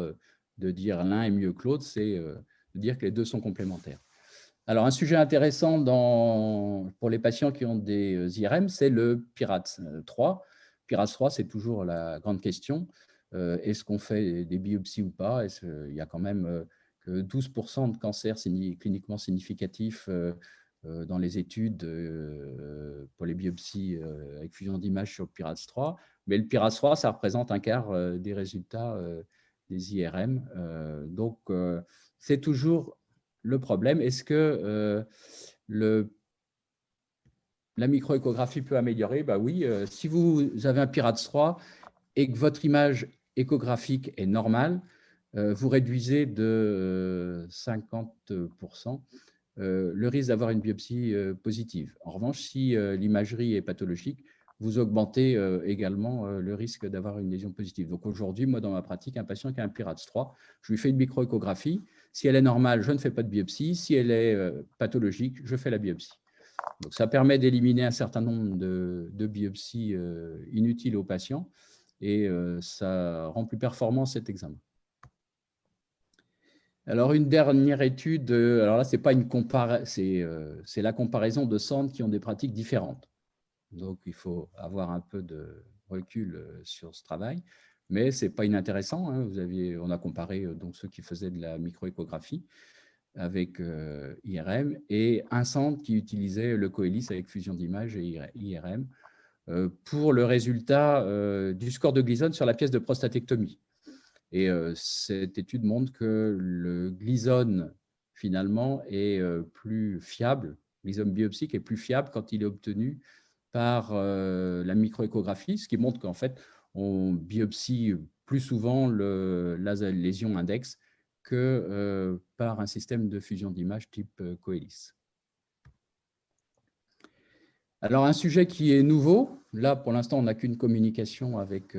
de dire l'un est mieux que l'autre, c'est de dire que les deux sont complémentaires. Alors, un sujet intéressant pour les patients qui ont des IRM, c'est le PIRATS 3. PIRATS 3, c'est toujours la grande question. Est-ce qu'on fait des biopsies ou pas? Il y a quand même que 12% de cancers cliniquement significatifs dans les études pour les biopsies avec fusion d'images sur le PIRATS 3. Mais le PIRATS 3, ça représente un quart des résultats des IRM. Donc, c'est toujours le problème. Est-ce que la microéchographie peut améliorer? Oui, si vous avez un PIRATS 3 et que votre image échographique est normale, vous réduisez de 50% le risque d'avoir une biopsie positive. En revanche, si l'imagerie est pathologique, vous augmentez également le risque d'avoir une lésion positive. Donc aujourd'hui, moi, dans ma pratique, un patient qui a un PIRATS 3, je lui fais une microéchographie. Si elle est normale, je ne fais pas de biopsie. Si elle est pathologique, je fais la biopsie. Donc ça permet d'éliminer un certain nombre de biopsies inutiles aux patients et ça rend plus performant cet examen. Alors, une dernière étude, alors là, c'est pas une c'est la comparaison de centres qui ont des pratiques différentes. Donc, il faut avoir un peu de recul sur ce travail, mais ce n'est pas inintéressant, hein. On a comparé donc, ceux qui faisaient de la microéchographie avec IRM et un centre qui utilisait le Coelis avec fusion d'images et IRM pour le résultat du score de Gleason sur la pièce de prostatectomie. Et cette étude montre que le Gleason, finalement, est plus fiable, Gleason biopsique est plus fiable quand il est obtenu par la microéchographie, ce qui montre qu'en fait, on biopsie plus souvent la lésion index que par un système de fusion d'images type Coelis. Alors, un sujet qui est nouveau, là, pour l'instant, on n'a qu'une communication avec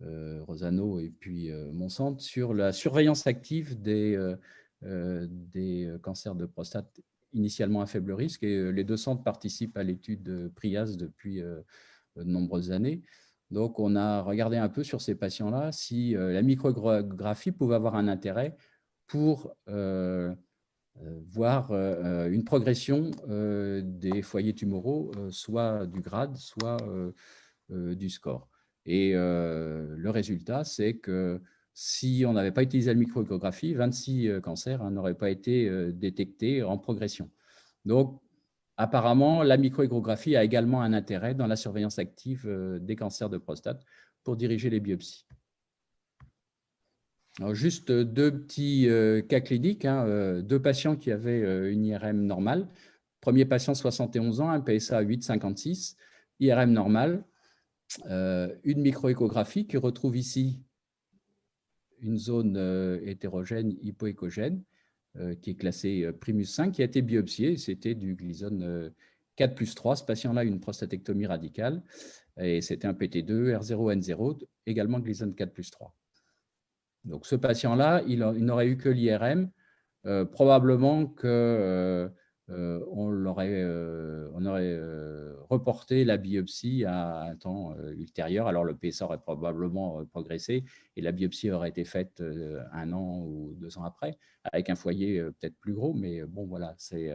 Rosano et puis Monsanto sur la surveillance active des cancers de prostate initialement à faible risque. Et les deux centres participent à l'étude PRIAS depuis de nombreuses années. Donc, on a regardé un peu sur ces patients-là si la microéchographie pouvait avoir un intérêt pour voir une progression des foyers tumoraux, soit du grade, soit du score. Et le résultat, c'est que si on n'avait pas utilisé la microéchographie, 26 cancers n'auraient pas été détectés en progression. Donc, apparemment, la microéchographie a également un intérêt dans la surveillance active des cancers de prostate pour diriger les biopsies. Alors, juste deux petits cas cliniques, deux patients qui avaient une IRM normale. Premier patient, 71 ans, un PSA 8,56, IRM normale, une microéchographie qui retrouve ici une zone hétérogène hypoéchogène qui est classée Primus 5, qui a été biopsiée. C'était du Gleason 4+3. Ce patient-là a une prostatectomie radicale et c'était un PT2, R0, N0, également Gleason 4+3. Donc, ce patient-là, il n'aurait eu que l'IRM. Probablement qu'on aurait reporté la biopsie à un temps ultérieur. Alors, le PSA aurait probablement progressé et la biopsie aurait été faite 1 an ou 2 ans après, avec un foyer peut-être plus gros. Mais bon, voilà, c'est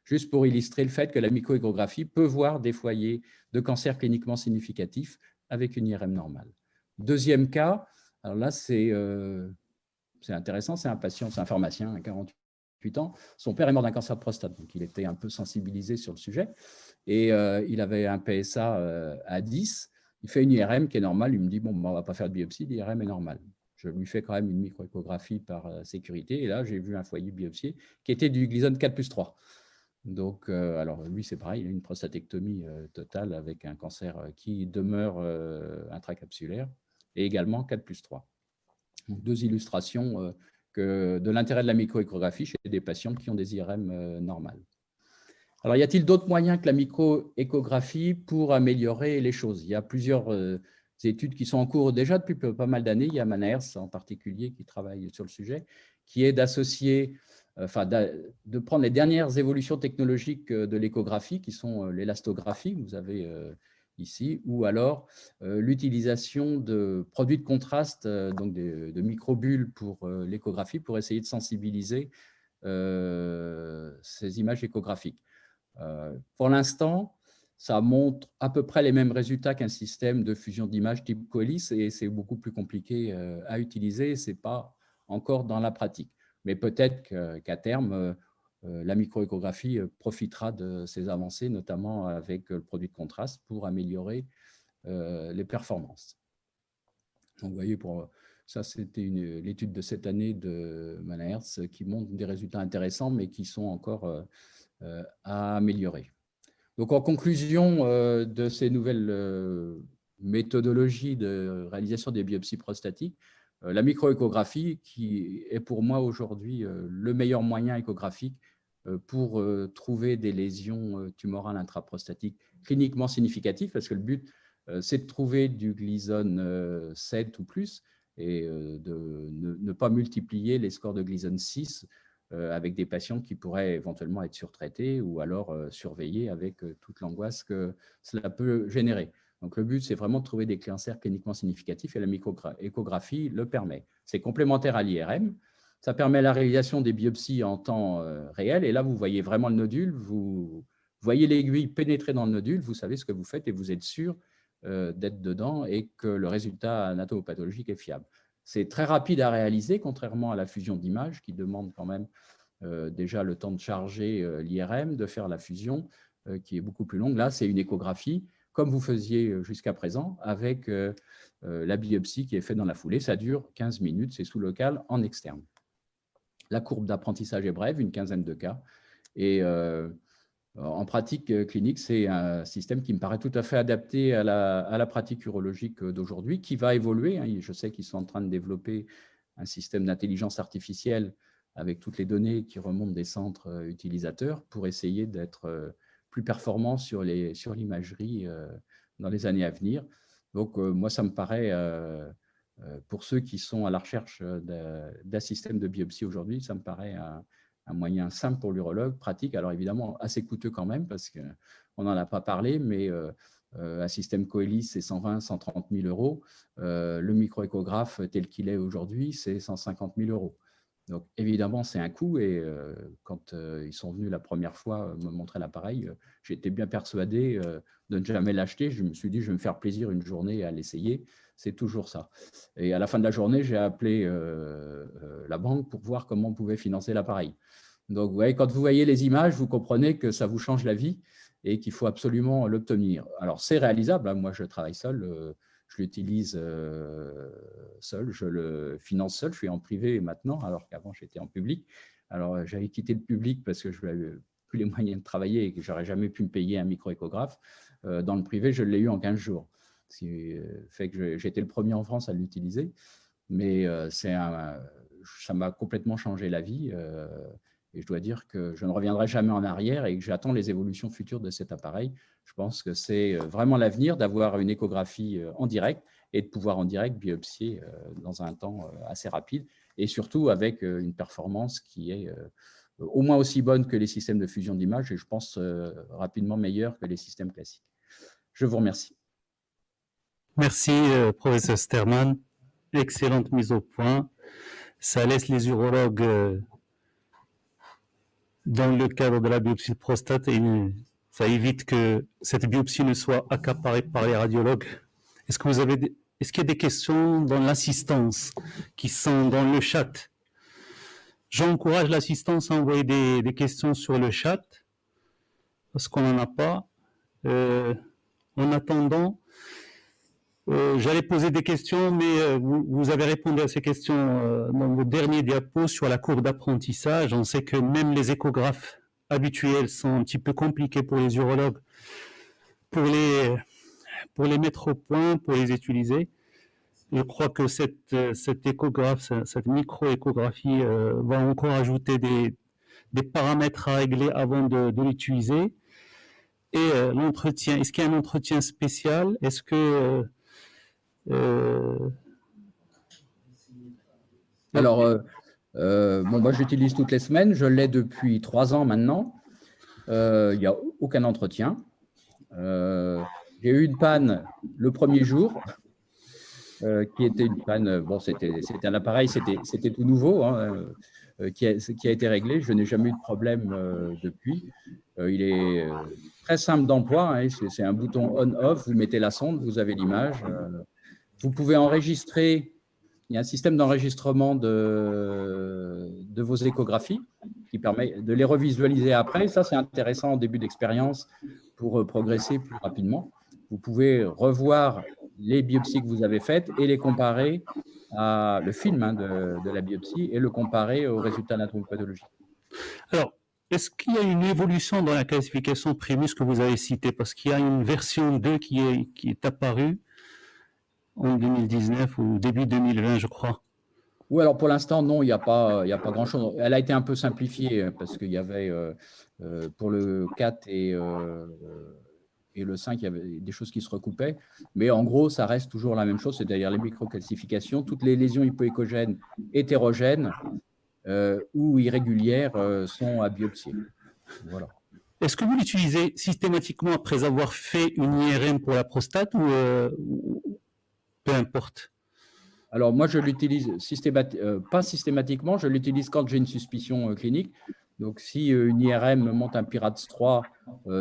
juste pour illustrer le fait que la microéchographie peut voir des foyers de cancer cliniquement significatifs avec une IRM normale. Deuxième cas, alors là, c'est intéressant, c'est un patient, c'est un pharmacien, 48 ans. Son père est mort d'un cancer de prostate, donc il était un peu sensibilisé sur le sujet. Et il avait un PSA à 10. Il fait une IRM qui est normale. Il me dit, bon, on ne va pas faire de biopsie, l'IRM est normale. Je lui fais quand même une microéchographie par sécurité. Et là, j'ai vu un foyer biopsié qui était du Gleason 4+3. Donc, alors lui, c'est pareil, il a une prostatectomie totale avec un cancer qui demeure intracapsulaire et également 4+3. Donc, deux illustrations de l'intérêt de la microéchographie chez des patients qui ont des IRM normales. Alors, y a-t-il d'autres moyens que la microéchographie pour améliorer les choses? Il y a plusieurs études qui sont en cours déjà depuis pas mal d'années. Il y a Manaers en particulier qui travaille sur le sujet, qui est d'associer, de prendre les dernières évolutions technologiques de l'échographie, qui sont l'élastographie, vous avez ici, ou alors l'utilisation de produits de contraste, donc de microbules pour l'échographie, pour essayer de sensibiliser ces images échographiques. Pour l'instant, ça montre à peu près les mêmes résultats qu'un système de fusion d'images type Coelis, et c'est beaucoup plus compliqué à utiliser, ce n'est pas encore dans la pratique. Mais peut-être qu'à terme, la microéchographie profitera de ces avancées, notamment avec le produit de contraste, pour améliorer les performances. Donc, vous voyez, ça, c'était l'étude de cette année de Manaers qui montre des résultats intéressants, mais qui sont encore à améliorer. Donc, en conclusion de ces nouvelles méthodologies de réalisation des biopsies prostatiques, la microéchographie, qui est pour moi aujourd'hui le meilleur moyen échographique pour trouver des lésions tumorales intraprostatiques cliniquement significatives, parce que le but, c'est de trouver du Gleason 7 ou plus et de ne pas multiplier les scores de Gleason 6 avec des patients qui pourraient éventuellement être surtraités ou alors surveillés avec toute l'angoisse que cela peut générer. Donc, le but, c'est vraiment de trouver des cancers cliniquement significatifs et la microéchographie le permet. C'est complémentaire à l'IRM. Ça permet la réalisation des biopsies en temps réel. Et là, vous voyez vraiment le nodule, vous voyez l'aiguille pénétrer dans le nodule, vous savez ce que vous faites et vous êtes sûr d'être dedans et que le résultat anatomopathologique est fiable. C'est très rapide à réaliser, contrairement à la fusion d'images qui demande quand même déjà le temps de charger l'IRM, de faire la fusion qui est beaucoup plus longue. Là, c'est une échographie comme vous faisiez jusqu'à présent, avec la biopsie qui est faite dans la foulée. Ça dure 15 minutes, c'est sous local en externe. La courbe d'apprentissage est brève, une quinzaine de cas. Et en pratique clinique, c'est un système qui me paraît tout à fait adapté à la pratique urologique d'aujourd'hui, qui va évoluer. Je sais qu'ils sont en train de développer un système d'intelligence artificielle avec toutes les données qui remontent des centres utilisateurs pour essayer d'être plus performant sur l'imagerie dans les années à venir. Donc, moi, ça me paraît, pour ceux qui sont à la recherche d'un système de biopsie aujourd'hui, ça me paraît un moyen simple pour l'urologue, pratique. Alors, évidemment, assez coûteux quand même, parce qu'on n'en a pas parlé, mais un système Coelis, c'est 120 130 000 euros. Le microéchographe tel qu'il est aujourd'hui, c'est 150 000 euros. Donc, évidemment, c'est un coût. Et quand ils sont venus la première fois me montrer l'appareil, j'étais bien persuadé de ne jamais l'acheter. Je me suis dit, je vais me faire plaisir une journée à l'essayer. C'est toujours ça. Et à la fin de la journée, j'ai appelé la banque pour voir comment on pouvait financer l'appareil. Donc, vous voyez, quand vous voyez les images, vous comprenez que ça vous change la vie et qu'il faut absolument l'obtenir. Alors, c'est réalisable. Hein. Moi, je travaille seul. Je l'utilise seul, je le finance seul. Je suis en privé maintenant, alors qu'avant, j'étais en public. Alors, j'avais quitté le public parce que je n'avais plus les moyens de travailler et que je n'aurais jamais pu me payer un microéchographe. Dans le privé, je l'ai eu en 15 jours. Ce qui fait que j'ai été le premier en France à l'utiliser. Mais ça m'a complètement changé la vie. Et je dois dire que je ne reviendrai jamais en arrière et que j'attends les évolutions futures de cet appareil. Je pense que c'est vraiment l'avenir d'avoir une échographie en direct et de pouvoir en direct biopsier dans un temps assez rapide et surtout avec une performance qui est au moins aussi bonne que les systèmes de fusion d'images et je pense rapidement meilleure que les systèmes classiques. Je vous remercie. Merci, professeur Sterman. Excellente mise au point. Ça laisse les urologues dans le cadre de la biopsie de prostate et ça évite que cette biopsie ne soit accaparée par les radiologues. Est-ce qu'il y a des questions dans l'assistance qui sont dans le chat? J'encourage l'assistance à envoyer des questions sur le chat parce qu'on n'en a pas. En attendant, j'allais poser des questions, mais vous avez répondu à ces questions dans vos derniers diapos sur la courbe d'apprentissage. On sait que même les échographes habituels sont un petit peu compliqués pour les urologues pour les mettre au point, pour les utiliser. Je crois que cette échographe, cette micro-échographie va encore ajouter des paramètres à régler avant de l'utiliser. Et l'entretien, est-ce qu'il y a un entretien spécial? Est-ce que Alors, moi, j'utilise toutes les semaines. Je l'ai depuis 3 ans maintenant. Il n'y a aucun entretien. J'ai eu une panne le premier jour, qui était une panne. Bon, c'était un appareil, c'était tout nouveau, hein, qui a été réglé. Je n'ai jamais eu de problème depuis. Il est très simple d'emploi. Hein, c'est un bouton on/off. Vous mettez la sonde, vous avez l'image. Vous pouvez enregistrer, il y a un système d'enregistrement de vos échographies qui permet de les revisualiser après. Ça, c'est intéressant en début d'expérience pour progresser plus rapidement. Vous pouvez revoir les biopsies que vous avez faites et les comparer à le film de la biopsie et le comparer aux résultats anatomopathologiques. Alors, est-ce qu'il y a une évolution dans la classification Primus que vous avez citée? Parce qu'il y a une version 2 qui est apparue en 2019 ou début 2020, je crois. Oui, alors pour l'instant, non, il n'y a pas grand-chose. Elle a été un peu simplifiée parce qu'il y avait, pour le 4 et le 5, il y avait des choses qui se recoupaient. Mais en gros, ça reste toujours la même chose, c'est-à-dire les microcalcifications. Toutes les lésions hypoéchogènes hétérogènes ou irrégulières sont à biopsier. Voilà. Est-ce que vous l'utilisez systématiquement après avoir fait une IRM pour la prostate ou peu importe? Alors, moi, je l'utilise pas systématiquement, je l'utilise quand j'ai une suspicion clinique. Donc, si une IRM me monte un PIRADS 3,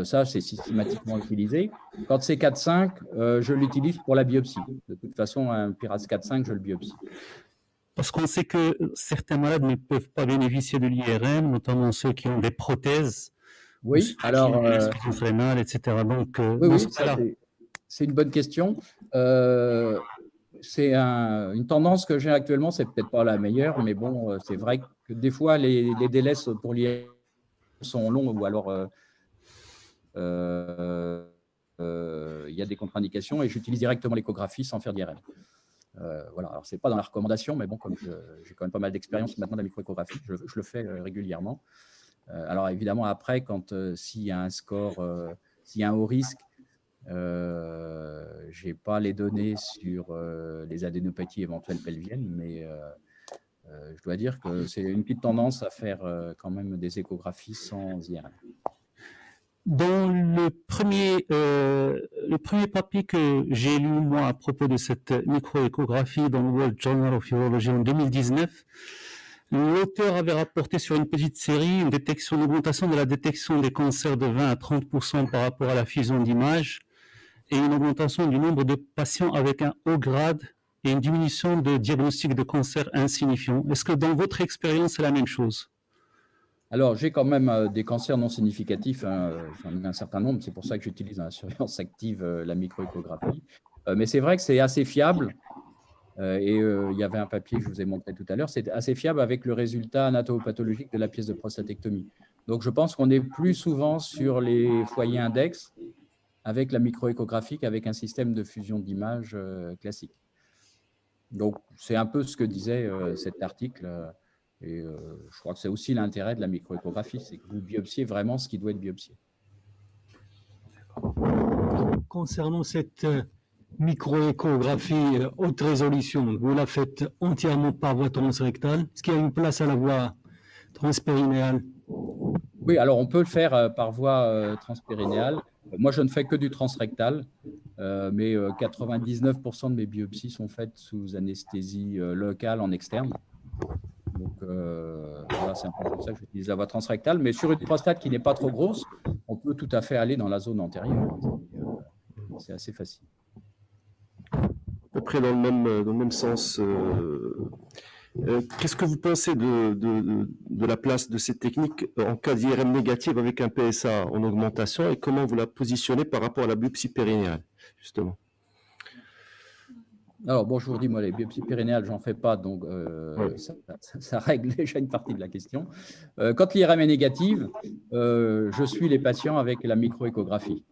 ça, c'est systématiquement utilisé. Quand c'est 4-5, je l'utilise pour la biopsie. De toute façon, un PIRADS 4-5, je le biopsie. Parce qu'on sait que certains malades ne peuvent pas bénéficier de l'IRM, notamment ceux qui ont des prothèses. Oui, alors… rénale, etc. Donc, oui, c'est une bonne question. C'est une tendance que j'ai actuellement, c'est peut-être pas la meilleure, mais bon, c'est vrai que des fois, les délais pour l'IRM sont longs ou alors il y a des contre-indications et j'utilise directement l'échographie sans faire d'IRM. Voilà. Alors, ce n'est pas dans la recommandation, mais bon, comme j'ai quand même pas mal d'expérience maintenant de la microéchographie, je le fais régulièrement. Alors, évidemment, après, s'il y a un score, s'il y a un haut risque, je n'ai pas les données sur les adénopathies éventuelles pelviennes, mais je dois dire que c'est une petite tendance à faire quand même des échographies sans IRM. Dans le premier papier que j'ai lu, moi, à propos de cette microéchographie dans le World Journal of Urology en 2019, l'auteur avait rapporté sur une petite série une augmentation de la détection des cancers de 20 à 30% par rapport à la fusion d'images et une augmentation du nombre de patients avec un haut grade et une diminution de diagnostic de cancer insignifiant. Est-ce que dans votre expérience, c'est la même chose? Alors, j'ai quand même des cancers non significatifs, hein, j'en ai un certain nombre, c'est pour ça que j'utilise dans la surveillance active la microéchographie. Mais c'est vrai que c'est assez fiable, et il y avait un papier que je vous ai montré tout à l'heure, c'est assez fiable avec le résultat anatomopathologique de la pièce de prostatectomie. Donc, je pense qu'on est plus souvent sur les foyers index avec la microéchographie qu'avec un système de fusion d'images classique. Donc, c'est un peu ce que disait cet article. Et je crois que c'est aussi l'intérêt de la microéchographie, c'est que vous biopsiez vraiment ce qui doit être biopsié. Concernant cette microéchographie haute résolution, vous la faites entièrement par voie transrectale. Est-ce qu'il y a une place à la voie transpérinéale? Oui, alors on peut le faire par voie transpérinéale. Moi, je ne fais que du transrectal, mais 99% de mes biopsies sont faites sous anesthésie locale en externe. Donc, voilà, c'est un peu pour ça que j'utilise la voie transrectale. Mais sur une prostate qui n'est pas trop grosse, on peut tout à fait aller dans la zone antérieure. C'est assez facile. À peu près dans le même sens, qu'est-ce que vous pensez de la place de cette technique en cas d'IRM négative avec un PSA en augmentation et comment vous la positionnez par rapport à la biopsie périnéale, justement? Alors, bon, je vous dis, moi, les biopsies périnéales, j'en fais pas, donc ça règle déjà une partie de la question. Quand l'IRM est négative, je suis les patients avec la microéchographie.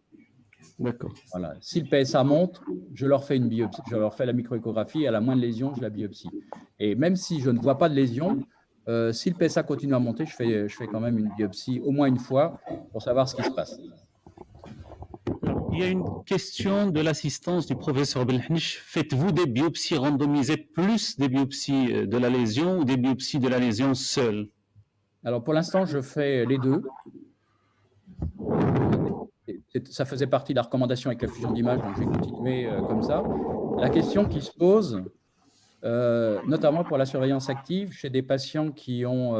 D'accord. Voilà. Si le PSA monte, je leur fais une biopsie, je leur fais la microéchographie, et à la moindre lésion, je la biopsie. Et même si je ne vois pas de lésion, si le PSA continue à monter, je fais quand même une biopsie au moins une fois pour savoir ce qui se passe. Il y a une question de l'assistance du professeur Belhnish. Faites-vous des biopsies randomisées plus des biopsies de la lésion ou des biopsies de la lésion seule? Alors, pour l'instant, je fais les deux. Ça faisait partie de la recommandation avec la fusion d'images, donc j'ai continué comme ça. La question qui se pose, notamment pour la surveillance active, chez des patients qui ont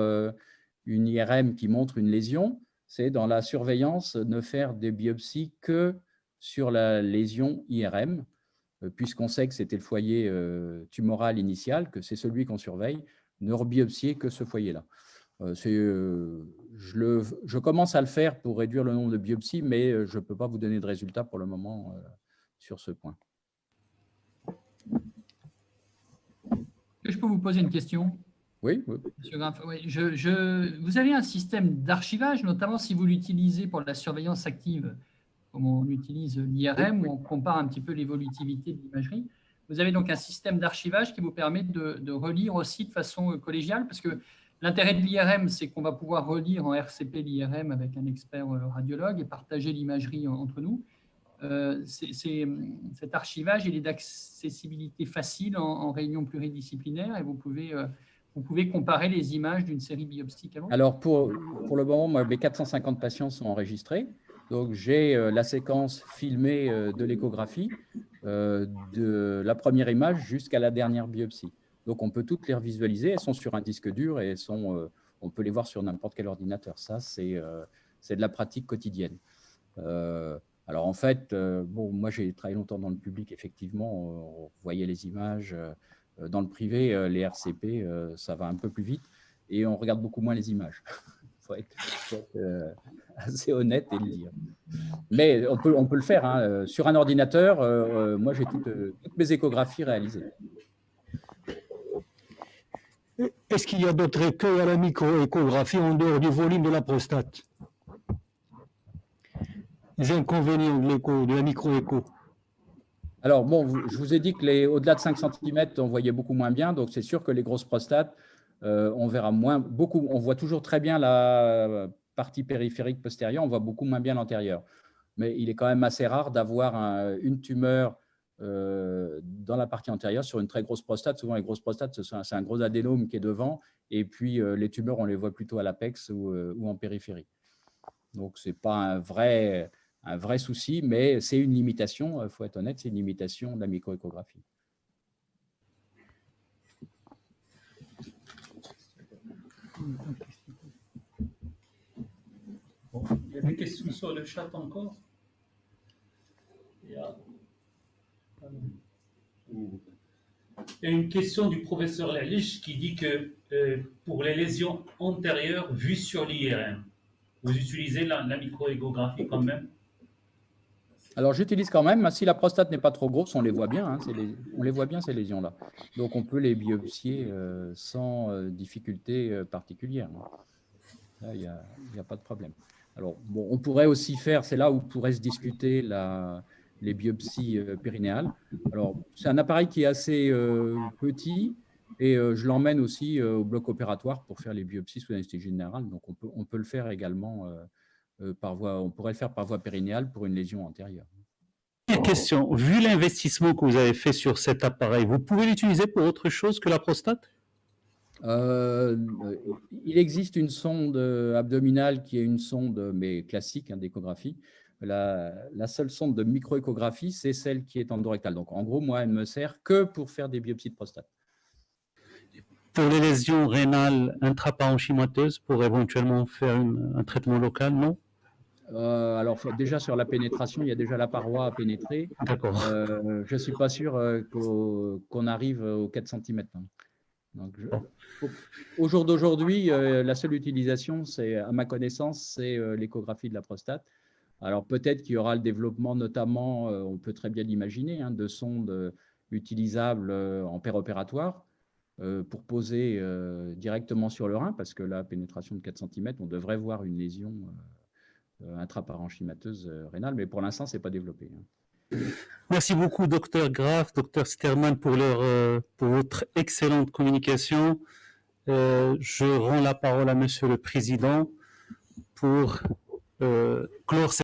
une IRM qui montre une lésion, c'est dans la surveillance ne faire des biopsies que sur la lésion IRM, puisqu'on sait que c'était le foyer tumoral initial, que c'est celui qu'on surveille, ne rebiopsier que ce foyer-là. Je commence à le faire pour réduire le nombre de biopsies, mais je ne peux pas vous donner de résultats pour le moment sur ce point. Je peux vous poser une question? Oui, oui. Monsieur Graff, oui, vous avez un système d'archivage, notamment si vous l'utilisez pour la surveillance active, comme on utilise l'IRM, où on compare un petit peu l'évolutivité de l'imagerie. Vous avez donc un système d'archivage qui vous permet de relire aussi de façon collégiale, parce que l'intérêt de l'IRM, c'est qu'on va pouvoir relire en RCP l'IRM avec un expert radiologue et partager l'imagerie entre nous. Cet archivage, il est d'accessibilité facile en réunion pluridisciplinaire et vous pouvez comparer les images d'une série biopsique avant. Alors, pour le moment, moi, mes 450 patients sont enregistrés. Donc, j'ai la séquence filmée de l'échographie, de la première image jusqu'à la dernière biopsie. Donc, on peut toutes les revisualiser. Elles sont sur un disque dur et on peut les voir sur n'importe quel ordinateur. Ça, c'est de la pratique quotidienne. Alors, en fait, bon, moi, j'ai travaillé longtemps dans le public. Effectivement, on voyait les images. Dans le privé, les RCP, ça va un peu plus vite et on regarde beaucoup moins les images. Il faut être assez honnête et le dire. Mais on peut le faire. Hein. Sur un ordinateur, moi, j'ai toutes mes échographies réalisées. Est-ce qu'il y a d'autres écueils à la microéchographie en dehors du volume de la prostate? Les inconvénients de la microécho? Alors, bon, je vous ai dit que au-delà de 5 cm, on voyait beaucoup moins bien. Donc, c'est sûr que les grosses prostates, on verra beaucoup. On voit toujours très bien la partie périphérique postérieure, on voit beaucoup moins bien l'antérieure. Mais il est quand même assez rare d'avoir une tumeur dans la partie antérieure sur une très grosse prostate. Souvent, les grosses prostates, c'est un gros adénome qui est devant. Et puis, les tumeurs, on les voit plutôt à l'apex ou en périphérie. Donc, ce n'est pas un vrai souci, mais c'est une limitation, il faut être honnête, c'est une limitation de la microéchographie. Bon, il y a des questions sur le chat encore? Il y a une question du professeur Lalich qui dit que pour les lésions antérieures vues sur l'IRM, vous utilisez la microéchographie quand même? Alors, j'utilise quand même, si la prostate n'est pas trop grosse, on les voit bien, hein, on les voit bien ces lésions-là. Donc, on peut les biopsier sans difficulté particulière. Là, il n'y a pas de problème. Alors, bon, on pourrait aussi faire, c'est là où pourrait se discuter les biopsies périnéales. Alors, c'est un appareil qui est assez petit et je l'emmène aussi au bloc opératoire pour faire les biopsies sous anesthésie générale. Donc, on peut le faire également on pourrait le faire par voie périnéale pour une lésion antérieure. Question, vu l'investissement que vous avez fait sur cet appareil, vous pouvez l'utiliser pour autre chose que la prostate? Il existe une sonde abdominale qui est une sonde, mais classique, d'échographie. La seule sonde de microéchographie, c'est celle qui est endorectale. Donc, en gros, moi, elle ne me sert que pour faire des biopsies de prostate. Pour les lésions rénales intraparenchymateuses, pour éventuellement faire un traitement local, non? Alors, déjà, sur la pénétration, il y a déjà la paroi à pénétrer. D'accord. Je ne suis pas sûr qu'on arrive aux 4 cm. Donc, au jour d'aujourd'hui, la seule utilisation, à ma connaissance, c'est l'échographie de la prostate. Alors, peut-être qu'il y aura le développement, notamment, on peut très bien l'imaginer, de sondes utilisables en péropératoire pour poser directement sur le rein, parce que la pénétration de 4 cm, on devrait voir une lésion intraparenchymateuse rénale, mais pour l'instant, ce n'est pas développé. Merci beaucoup, Dr Graff, Dr Sterman, pour votre excellente communication. Je rends la parole à Monsieur le Président pour clore cette